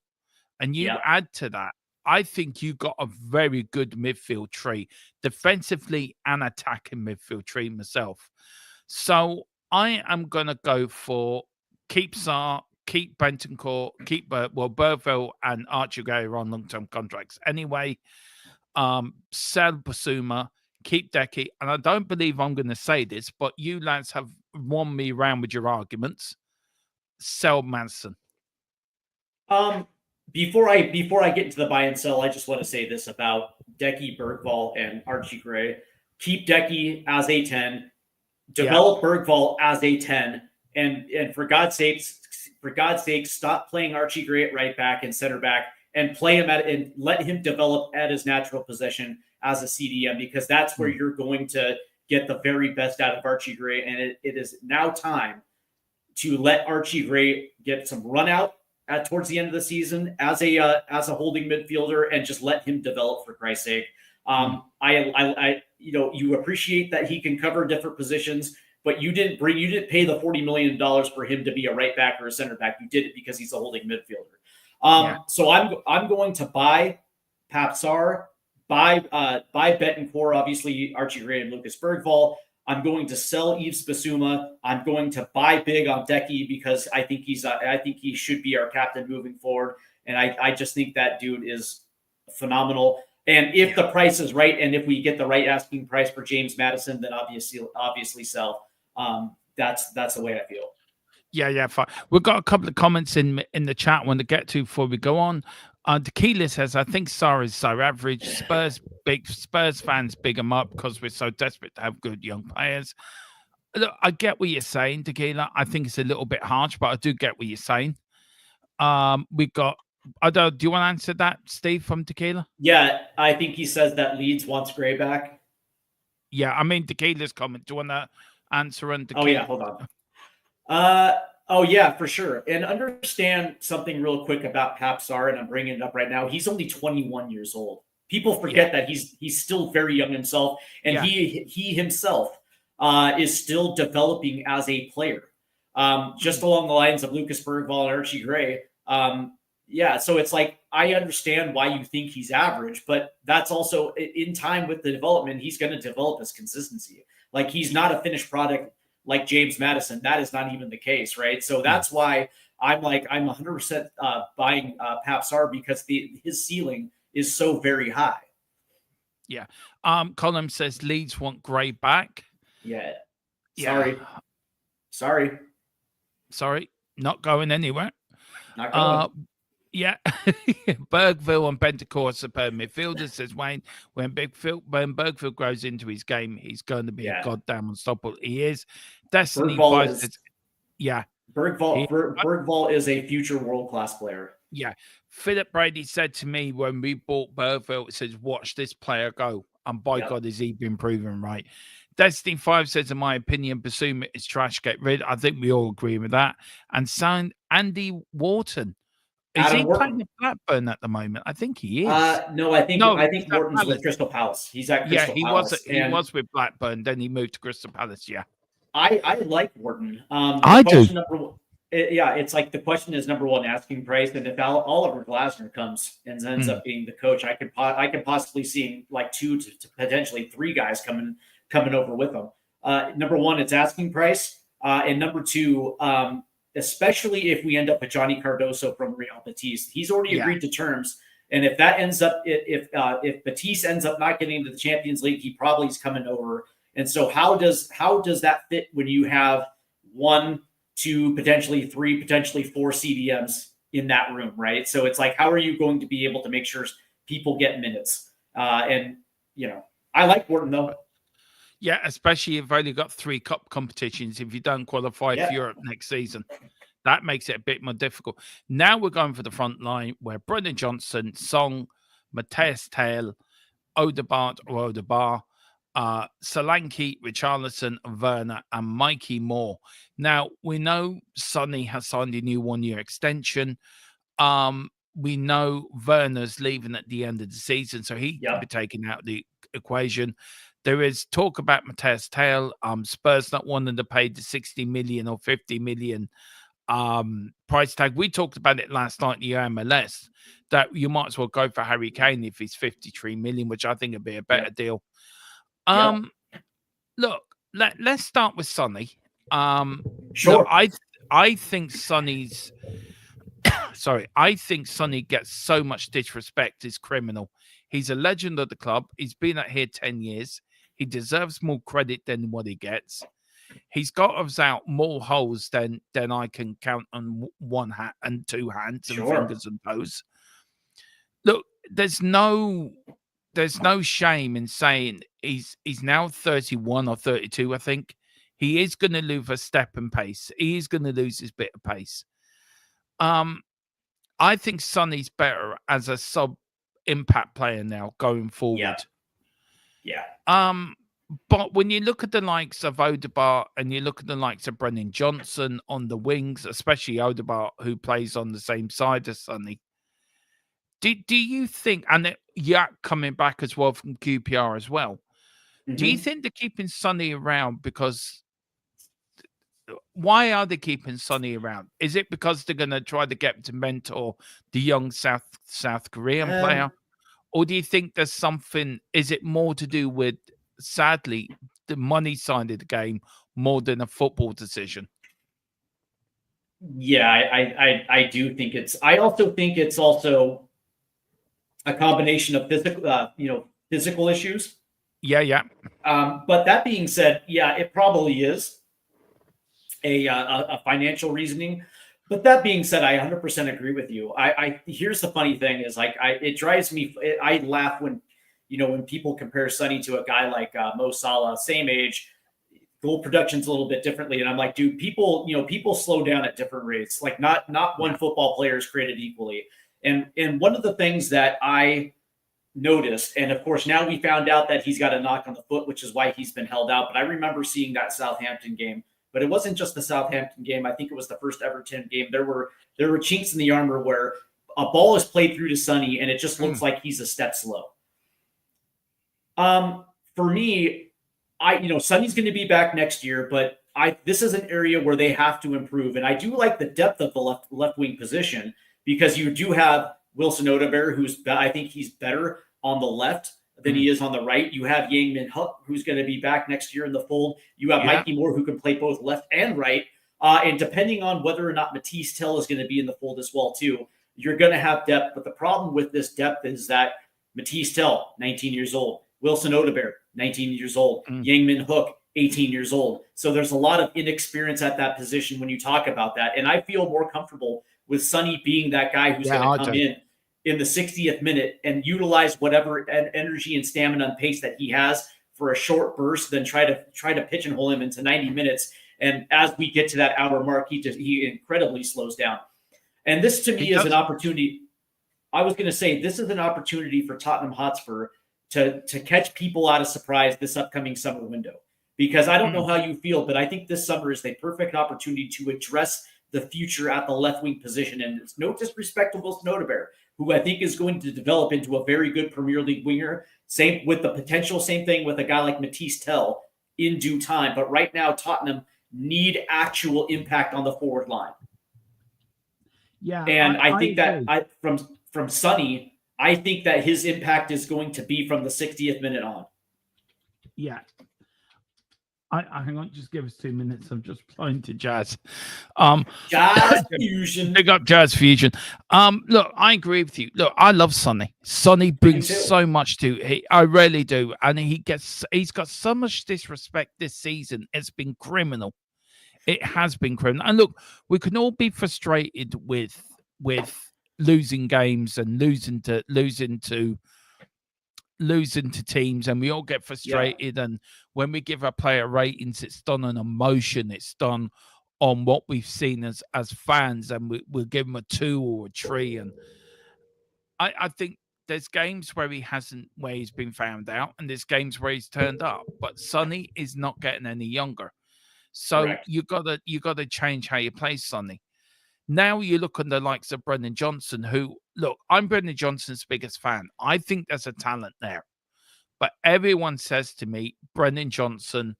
and you add to that, I think you got a very good midfield tree, defensively and attacking midfield tree myself. So I am going to go for keep Sarr, keep Bentancur, keep Bergville and Archie Gray are on long-term contracts anyway. Sell Basuma, keep Decky, and I don't believe I'm going to say this, but you lads have won me around with your arguments. Sell Manson. Before I get into the buy and sell, I just want to say this about Decky, Bergvall, and Archie Gray. Keep Decky as a 10, develop Bergvall as a 10, and for God's sake, stop playing Archie Gray at right back and center back, and play him and let him develop at his natural position as a CDM, because that's where you're going to get the very best out of Archie Gray. And it is now time to let Archie Gray get some run out towards the end of the season as a holding midfielder, and just let him develop, for Christ's sake. You appreciate that he can cover different positions, but you didn't pay the $40 million for him to be a right back or a center back. You did it because he's a holding midfielder. So I'm going to buy Papsar, buy Bentancur, obviously Archie Gray and Lucas Bergvall. I'm going to sell Yves Basuma. I'm going to buy big on Decky, because I think he should be our captain moving forward. And I just think that dude is phenomenal. And if the price is right, and if we get the right asking price for James Madison, then obviously sell. That's the way I feel. Yeah, fine. We've got a couple of comments in the chat I want to get to before we go on. Tequila says, I think Sarr is so average. Spurs fans big him up because we're so desperate to have good young players. Look, I get what you're saying, Tequila. I think it's a little bit harsh, but I do get what you're saying. We got, do you want to answer that, Steve, from Tequila? Yeah, I think he says that Leeds wants Gray back. Yeah, I mean, Tequila's comment. Do you want to answer? And Oh, yeah, hold on. Oh, yeah, for sure. And understand something real quick about Papsar, and I'm bringing it up right now. He's only 21 years old. People forget that he's still very young himself, and he himself is still developing as a player, just along the lines of Lucas Bergvall and Archie Gray. So it's like, I understand why you think he's average, but that's also in time with the development, he's going to develop his consistency. Like, he's not a finished product like James Madison. That is not even the case, right? So that's why I'm 100% buying Papsar, because his ceiling is so very high. Yeah. Colin says Leeds want Gray back. Yeah. Sorry. Not going anywhere. Not going. Yeah. Bergville and Bentancur are superb midfielders, says Wayne. When Bergville grows into his game, he's going to be a goddamn unstoppable. He is. Destiny Bergvall is a future world-class player. Yeah. Philip Brady said to me when we bought Bergville, it says, watch this player go. And by God, has he been proven right. Destiny 5 says, in my opinion, Basuma is trash, get rid. I think we all agree with that. And signed Andy Wharton. Is Adam he Wharton. playing at Blackburn at the moment? I think he is. No, I think No, he's at Wharton's with Palace. Crystal Palace. He's at Yeah, Crystal he Palace. was with Blackburn, then he moved to Crystal Palace, yeah. I like Wharton. I do. Number one, it's like the question is number one, asking price, and if Oliver Glasner comes and ends up being the coach, I could possibly see like 2 to potentially 3 guys coming over with him. Number one, it's asking price, and number 2, especially if we end up with Johnny Cardoso from Real Betis, he's already agreed to terms. And if that ends up, if Betis ends up not getting into the Champions League, he probably is coming over. And so how does that fit when you have 1, 2, potentially 3, potentially 4 CDMs in that room, right? So it's like, how are you going to be able to make sure people get minutes? And I like Wharton though. Yeah, especially if you've only got 3 cup competitions. If you don't qualify for Europe next season, that makes it a bit more difficult. Now we're going for the front line where Brendan Johnson, Song, Matthias Tail, Odegaard or Odebar, Solanke, Richarlison, Werner, and Mikey Moore. Now, we know Sonny has signed a new 1-year extension. We know Werner's leaving at the end of the season, so he can be taken out of the equation. There is talk about Matthias Tail. Spurs not wanting to pay the 60 million or 50 million price tag. We talked about it last night in the MLS, that you might as well go for Harry Kane if he's 53 million, which I think would be a better deal. Look, let's start with Sonny. Sure. Look, I think Sonny's I think Sonny gets so much disrespect, is criminal. He's a legend of the club. He's been at here 10 years. He deserves more credit than what he gets. He's got us out more holes than I can count on 1 hand and 2 hands and fingers and toes. Look, there's no shame in saying he's now 31 or 32, I think. He is going to lose a step in pace. He is going to lose his bit of pace. I think Sonny's better as a sub-impact player now going forward. But when you look at the likes of Odegaard and you look at the likes of Brendan Johnson on the wings, especially Odegaard, who plays on the same side as Sonny, do you think, and Yak coming back as well from QPR as well, do you think they're keeping Sonny around because... Why are they keeping Sonny around? Is it because they're going to try to get to mentor the young South Korean player? Or do you think there's something, is it more to do with, sadly, the money side of the game more than a football decision? Yeah, I do think I also think it's also a combination of physical issues. Yeah. But that being said, yeah, it probably is a financial reasoning. But that being said, I 100% agree with you. Here's the funny thing is, like, it drives me. I laugh when people compare Sonny to a guy like Mo Salah, same age, goal production's a little bit differently, and I'm like, dude, people slow down at different rates. Like, not one football player is created equally. And one of the things that I noticed, and of course now we found out that he's got a knock on the foot, which is why he's been held out. But I remember seeing that Southampton game. But it wasn't just the Southampton game. I think it was the first Everton game. There were chinks in the armor where a ball is played through to Sonny, and it just looks like he's a step slow. For me, Sonny's going to be back next year, but this is an area where they have to improve. And I do like the depth of the left wing position, because you do have Wilson Odegaard, I think he's better on the left than he is on the right. You have Yang Min Huck, who's going to be back next year in the fold. You have Mikey Moore, who can play both left and right. And depending on whether or not Matisse Tell is going to be in the fold as well, too, you're going to have depth. But the problem with this depth is that Matisse Tell, 19 years old. Wilson Odegaard, 19 years old. Yang Min Hook, 18 years old. So there's a lot of inexperience at that position when you talk about that. And I feel more comfortable with Sonny being that guy who's going to come in the 60th minute and utilize whatever energy and stamina and pace that he has for a short burst, than try to pigeonhole him into 90 minutes. And as we get to that hour mark, he incredibly slows down. And this to me is an opportunity. I was going to say, this is an opportunity for Tottenham Hotspur to catch people out of surprise this upcoming summer window. because I don't know how you feel, but I think this summer is the perfect opportunity to address the future at the left wing position. And it's no disrespect to Wilson Odebear, who I think is going to develop into a very good Premier League winger. Same with the potential, same thing with a guy like Matisse Tell in due time. But right now, Tottenham need actual impact on the forward line. Yeah, And I think agree. that from Sonny, I think that his impact is going to be from the 60th minute on. Yeah. I hang on, just give us 2 minutes. I'm just Playing to Jazz. Jazz Fusion. Big up Jazz Fusion. Look, I agree with you. Look, I love Sonny. Sonny brings so much to he. I really do, and he's got so much disrespect this season. It's been criminal. It has been criminal. And look, we can all be frustrated with losing games and losing to teams, and we all get frustrated. And when we give our player ratings, it's done on emotion. It's done on what we've seen as fans, and we'll give him a 2 or a 3. And I think there's games where he's been found out, and there's games where he's turned up. But Sonny is not getting any younger. So Correct. you gotta change how you play Sonny. Now you look at the likes of Brendan Johnson, who, look, I'm Brendan Johnson's biggest fan. I think there's a talent there. But everyone says to me, Brendan Johnson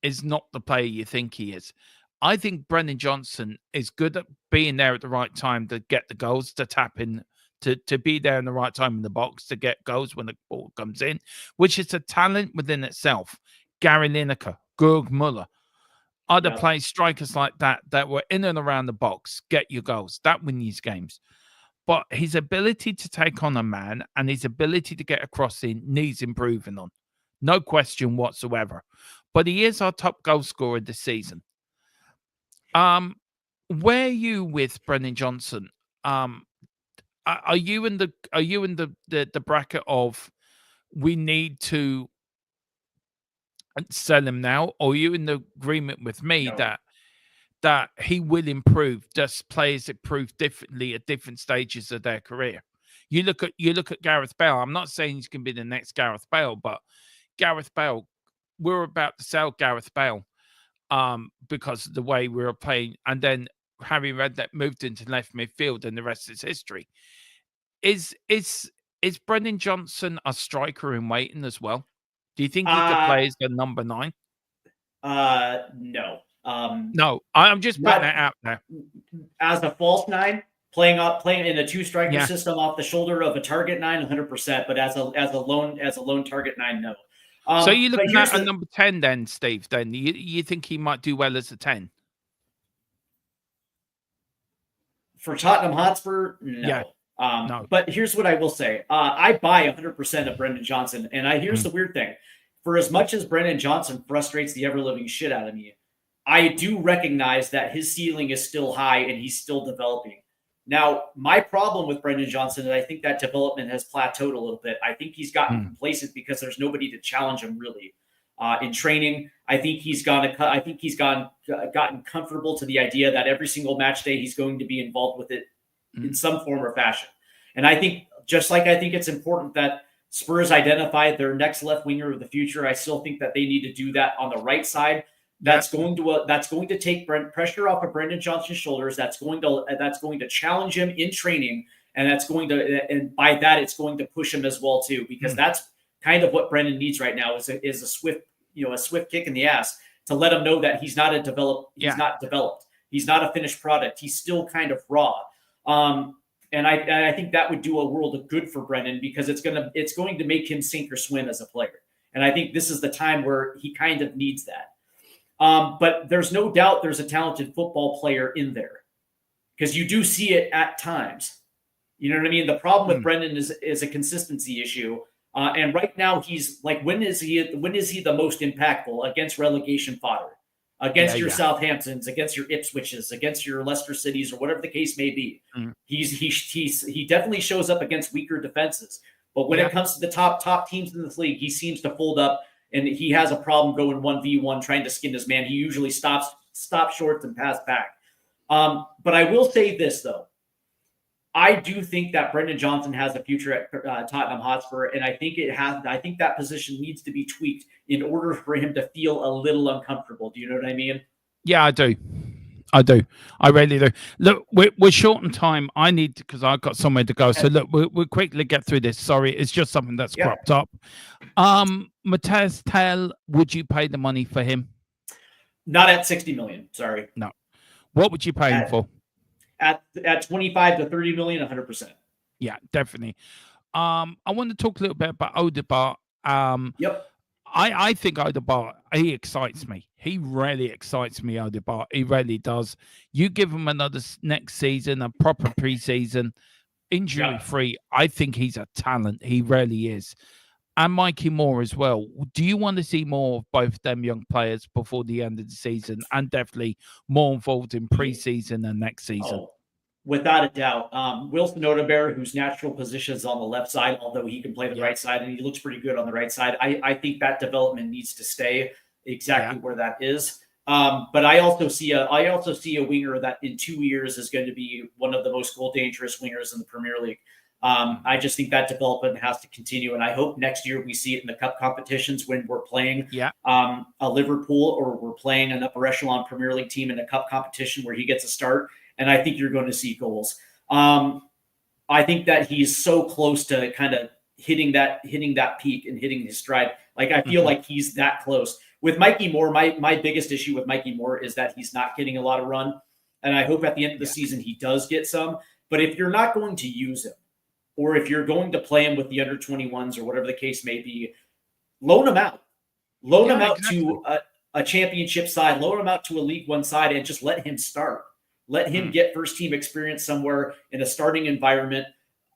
is not the player you think he is. I think Brendan Johnson is good at being there at the right time to get the goals, to tap in, to be there in the right time in the box, to get goals when the ball comes in, which is a talent within itself. Gary Lineker, Gurg Muller, other players, strikers like that were in and around the box, get your goals. That wins games. But his ability to take on a man and his ability to get across in needs improving on. No question whatsoever. But he is our top goal scorer this season. Where are you with Brendan Johnson? Are you in the bracket of we need to sell him now, or are you in the agreement with me that he will improve, just players improve differently at different stages of their career? You look at Gareth Bale. I'm not saying he's going to be the next Gareth Bale, but Gareth Bale, we're about to sell Gareth Bale because of the way we were playing, and then Harry Redknapp moved into left midfield, and the rest is history. Is Brendan Johnson a striker in waiting as well? Do you think he could play as the number 9? No. No, I'm just putting that out there. As a false 9, playing in a 2 striker system off the shoulder of a target 9, 100%. But as a lone target 9, no. So you're looking at a number 10 then, Steve? Then you think he might do well as a 10? For Tottenham Hotspur, no. Yeah. No. But here's what I will say. I buy 100% of Brendan Johnson. And here's the weird thing. For as much as Brendan Johnson frustrates the ever-living shit out of me, I do recognize that his ceiling is still high and he's still developing. Now, my problem with Brendan Johnson is I think that development has plateaued a little bit. I think he's gotten complacent because there's nobody to challenge him really. In training, I think he's gotten comfortable to the idea that every single match day he's going to be involved with it in some form or fashion. And I think, just like I think it's important that Spurs identify their next left winger of the future, I still think that they need to do that on the right side. That's going to take pressure off of Brendan Johnson's shoulders. That's going to challenge him in training, and and by that it's going to push him as well too, because that's kind of what Brendan needs right now is a swift kick in the ass to let him know that he's not developed. He's not a finished product. He's still kind of raw. And I think that would do a world of good for Brendan, because it's going to make him sink or swim as a player. And I think this is the time where he kind of needs that. But there's no doubt there's a talented football player in there, because you do see it at times. You know what I mean? The problem with Brendan is a consistency issue. And right now he's like, when is he the most impactful? Against relegation fodder, against your Southamptons, against your Ipswiches, against your Leicester Cities, or whatever the case may be. He definitely shows up against weaker defenses. But when it comes to the top teams in this league, he seems to fold up, and he has a problem going 1v1 trying to skin his man. He usually stops short and pass back. But I will say this though. I do think that Brendan Johnson has a future at Tottenham Hotspur, and I think that position needs to be tweaked in order for him to feel a little uncomfortable. Do you know what I mean? Yeah, I do. I do. I really do. Look, we're short on time. I need to, because I've got somewhere to go. So look, we'll quickly get through this. Sorry, it's just something that's cropped up. Mateus Tel, would you pay the money for him? Not at 60 million. Sorry. No. What would you pay him for? At 25 to 30 million, 100%. Yeah, definitely. I want to talk a little bit about Odegaard. Yep. I think Odegaard, he excites me. He really excites me, Odegaard. He really does. You give him another next season, a proper preseason, injury-free. I think he's a talent. He really is. And Mikey Moore as well. Do you want to see more of both them young players before the end of the season, and definitely more involved in preseason and next season? Oh, without a doubt. Wilson Odegaard, whose natural position is on the left side, although he can play the right side, and he looks pretty good on the right side. I think that development needs to stay exactly where that is. But I also see a winger that in 2 years is going to be one of the most goal dangerous wingers in the Premier League. I just think that development has to continue, and I hope next year we see it in the cup competitions when we're playing a Liverpool, or we're playing an upper echelon Premier League team in a cup competition where he gets a start, and I think you're going to see goals. I think that he's so close to kind of hitting that peak and hitting his stride. Like, I feel like he's that close. With Mikey Moore, my biggest issue with Mikey Moore is that he's not getting a lot of run, and I hope at the end of the season he does get some. But if you're not going to use him, or if you're going to play him with the under 21s or whatever the case may be, loan him out. Loan him out to a championship side, loan him out to a League One side, and just let him start. Let him get first team experience somewhere in a starting environment.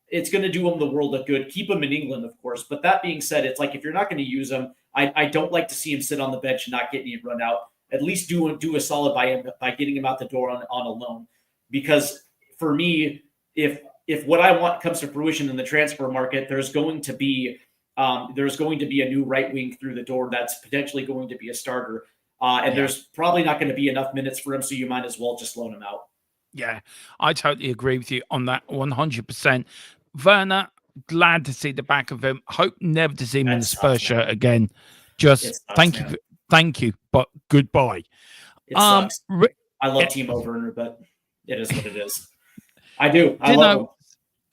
It's going to do him the world of good. Keep him in England, of course. But that being said, it's like, if you're not going to use him, I don't like to see him sit on the bench and not get any run out. At least do a solid by getting him out the door on a loan. Because for me, if what I want comes to fruition in the transfer market, there's going to be a new right wing through the door that's potentially going to be a starter. There's probably not going to be enough minutes for him, so you might as well just loan him out. Yeah, I totally agree with you on that 100%. Werner, glad to see the back of him. Hope never to see him in the Spurs shirt again. Just thank you, but goodbye. It sucks. I love Timo Werner, but it is what it is. I do. I love him.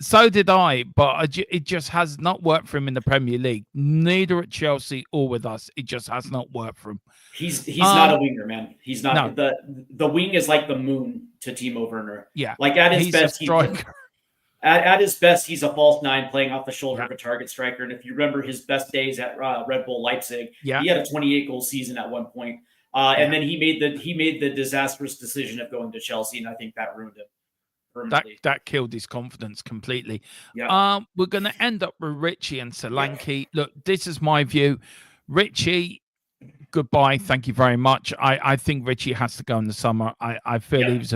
So did I, but it just has not worked for him in the Premier League. Neither at Chelsea or with us. It just has not worked for him. He's not a winger, man. He's not. No. The wing is like the moon to Timo Werner. Yeah. Like, at his best, at his best, he's a false nine playing off the shoulder of a target striker. And if you remember his best days at Red Bull Leipzig, he had a 28-goal season at one point. And then he made the disastrous decision of going to Chelsea, and I think that ruined him. That killed his confidence completely. Yeah. We're going to end up with Richie and Solanke. Look, this is my view. Richie, goodbye. Thank you very much. I think Richie has to go in the summer. I feel he was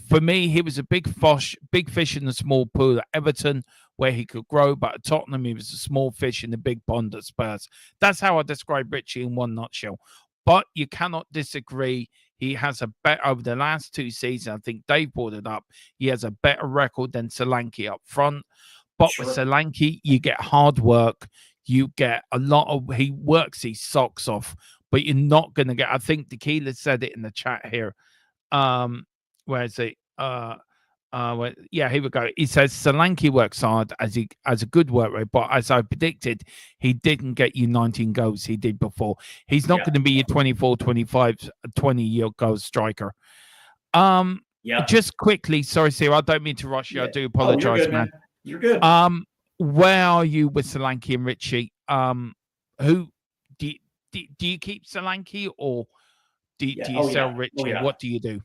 for me, he was a big fish in the small pool at Everton, where he could grow, but at Tottenham, he was a small fish in the big pond at Spurs. That's how I describe Richie in one nutshell. But you cannot disagree. He has a better, over the last 2 seasons, I think Dave brought it up, he has a better record than Solanke up front. But with Solanke, you get hard work. You get a lot of, he works his socks off, but you're not going to get, I think Tequila said it in the chat here. Where is it? Yeah, here we go. He says Solanke works hard as a good work rate, but as I predicted, he didn't get you 19 goals he did before. He's not going to be your 24, 25, 20-year goal striker. Just quickly, sorry, Sir, I don't mean to rush you. I do apologize, man. You're good. Where are you with Solanke and Richie? Who do you keep Solanke, or do you sell Richie? What do you do?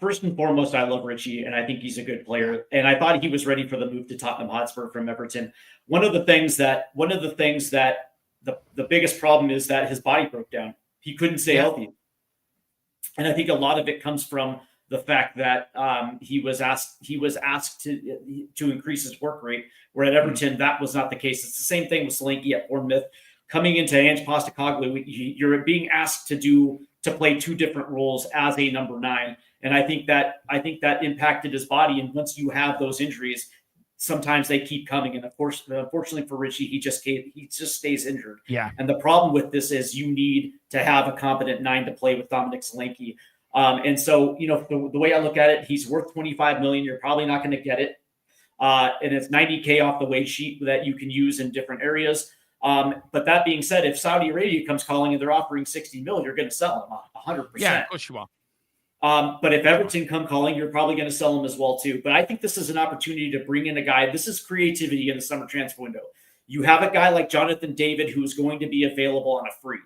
First and foremost, I love Richie, and I think he's a good player. And I thought he was ready for the move to Tottenham Hotspur from Everton. One of the things that the biggest problem is that his body broke down. He couldn't stay healthy, and I think a lot of it comes from the fact that he was asked to increase his work rate. Where at Everton, that was not the case. It's the same thing with Solanke at Bournemouth. Coming into Ange Postecoglou, you're being asked to do to play two different roles as a number 9. And I think that impacted his body. And once you have those injuries, sometimes they keep coming. And of course, unfortunately for Richie, he just stays injured. Yeah. And the problem with this is you need to have a competent 9 to play with Dominic Solanke. And so, the way I look at it, he's worth $25 million. You're probably not going to get it. And it's $90K off the wage sheet that you can use in different areas. But that being said, if Saudi Arabia comes calling and they're offering $60 million, you're going to sell him 100%. Yeah, of course you are. But if Everton come calling, you're probably going to sell him as well too. But I think this is an opportunity to bring in a guy. This is creativity in the summer transfer window. You have a guy like Jonathan David who's going to be available on a free,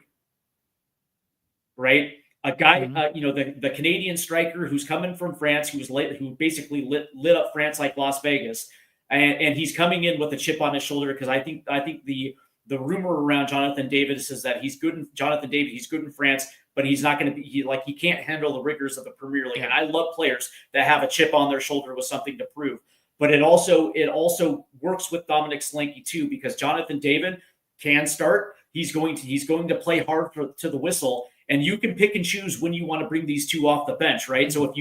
right? A guy, the Canadian striker who's coming from France, who basically lit up France like Las Vegas, and he's coming in with a chip on his shoulder because I think the rumor around Jonathan David is that he's good in France, but he's not going to be he can't handle the rigors of the Premier League. Yeah. And I love players that have a chip on their shoulder with something to prove. But it also works with Dominic Solanke too, because Jonathan David can start. He's going to play hard to the whistle, and you can pick and choose when you want to bring these two off the bench, right? So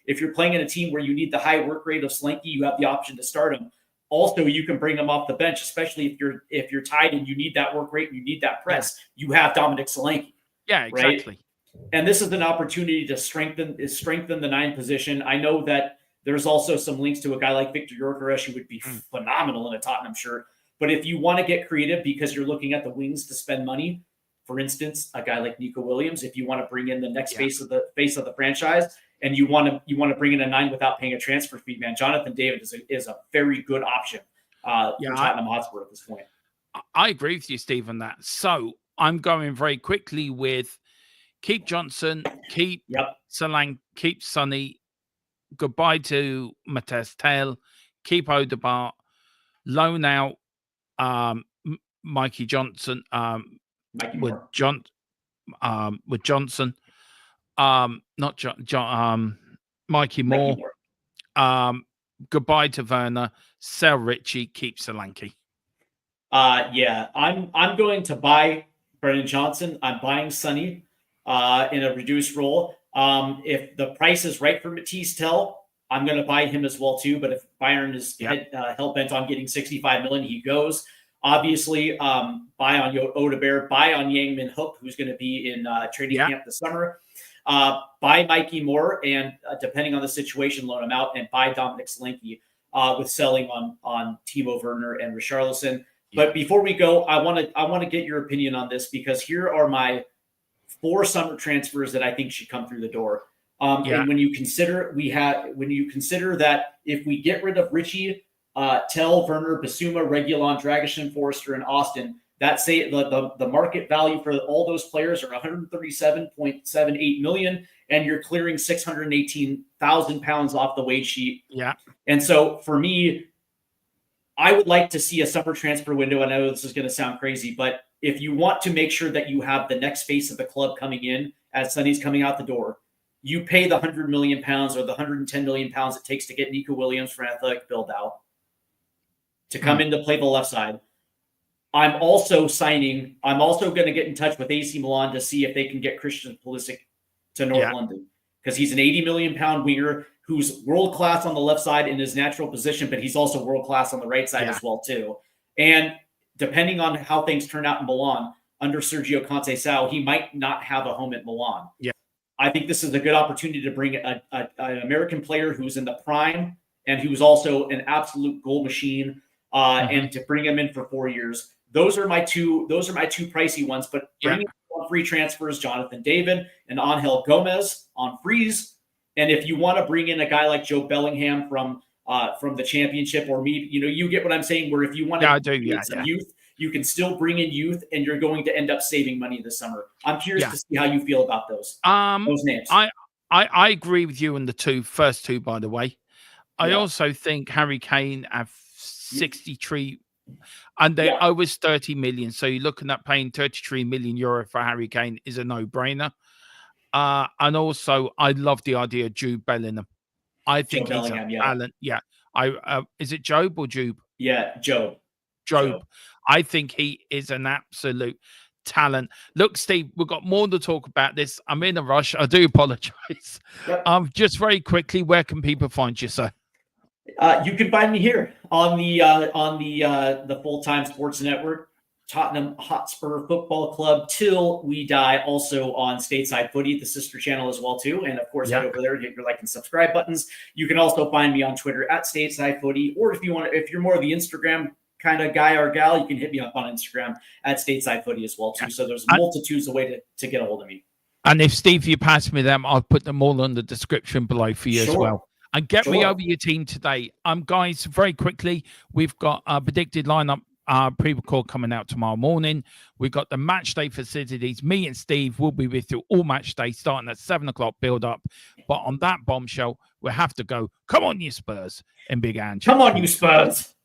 if you're playing in a team where you need the high work rate of Solanke, you have the option to start him. Also, you can bring them off the bench, especially if you're tied and you need that work rate and you need that press. You have Dominic Solanke. Yeah, exactly. Right? And this is an opportunity to strengthen the 9 position. I know that there's also some links to a guy like Victor Gyökeres who would be phenomenal in a Tottenham shirt. But if you want to get creative because you're looking at the wings to spend money, for instance, a guy like Nico Williams, if you want to bring in the next face of the franchise, and you want to bring in a 9 without paying a transfer fee, man, Jonathan David is a very good option for Tottenham Hotspur at this point. I agree with you, Steve, on that. So I'm going very quickly with keep Johnson, keep Solanke, keep Sonny, goodbye to Matez Tail, keep Odegaard, loan out Mikey Johnson with Johnson. Not John, Mikey Moore. Goodbye to Werner. Sell Richie. Keep Solanke. I'm going to buy Brennan Johnson. I'm buying Sonny in a reduced role. If the price is right for Matisse Tell, I'm going to buy him as well too. But if Bayern is hell bent on getting 65 million, he goes. Obviously, buy on Odegaard, buy on Yang Min Hook, who's going to be in training camp this summer. Buy Mikey Moore, and depending on the situation, loan him out, and buy Dominic Solanke with selling on Timo Werner and Richarlison. But before we go, I want to get your opinion on this, because here are my 4 summer transfers that I think should come through the door. And when you consider that if we get rid of Richie, Tell, Werner, Basuma, Reguilon, Dragic, Forrester, and Austin, the market value for all those players are 137.78 million, and you're clearing 618,000 pounds off the wage sheet. Yeah. And so for me, I would like to see a summer transfer window. And I know this is going to sound crazy, but if you want to make sure that you have the next face of the club coming in as Sonny's coming out the door, you pay the 100 million pounds or the 110 million pounds it takes to get Nico Williams for an athletic build out to come in to play the left side. I'm also going to get in touch with AC Milan to see if they can get Christian Pulisic to North London, because he's an 80 million pound winger who's world class on the left side in his natural position, but he's also world class on the right side as well too. And depending on how things turn out in Milan under Sergio Conceição, he might not have a home at Milan. Yeah, I think this is a good opportunity to bring an American player who's in the prime and who's also an absolute goal machine, and to bring him in for 4 years. Those are my two pricey ones, but bringing on free transfers, Jonathan David and Angel Gomez on freeze. And if you want to bring in a guy like Joe Bellingham from the championship, or you get what I'm saying, where if you want to some youth, you can still bring in youth, and you're going to end up saving money this summer. I'm curious to see how you feel about those names. I agree with you on the first two, by the way. I also think Harry Kane at 63, and they owe us 30 million. So you're looking at paying 33 million euro for Harry Kane is a no-brainer. And also, I love the idea of Jude Bellingham. I think he's a talent. Yeah. Is it Job or Jube? Yeah, Job. I think he is an absolute talent. Look, Steve, we've got more to talk about this. I'm in a rush. I do apologize. Yep. Just very quickly, where can people find you, sir? You can find me here on the Full-Time Sports Network, Tottenham Hotspur Football Club till we die. Also on Stateside Footy, the sister channel as well too. And of course, head over there and hit your like and subscribe buttons. You can also find me on Twitter at Stateside Footy, or if you're more of the Instagram kind of guy or gal, you can hit me up on Instagram at Stateside Footy as well too. So there's multitudes of ways to get a hold of me. And if Steve, you pass me them, I'll put them all in the description below for you as well. And get me over your team today. Guys, very quickly, we've got a predicted lineup pre-record coming out tomorrow morning. We've got the match day facilities. Me and Steve will be with you all match day, starting at 7 o'clock build up. But on that bombshell, we have to go. Come on, you Spurs, and Big Ange. Come on, you Spurs.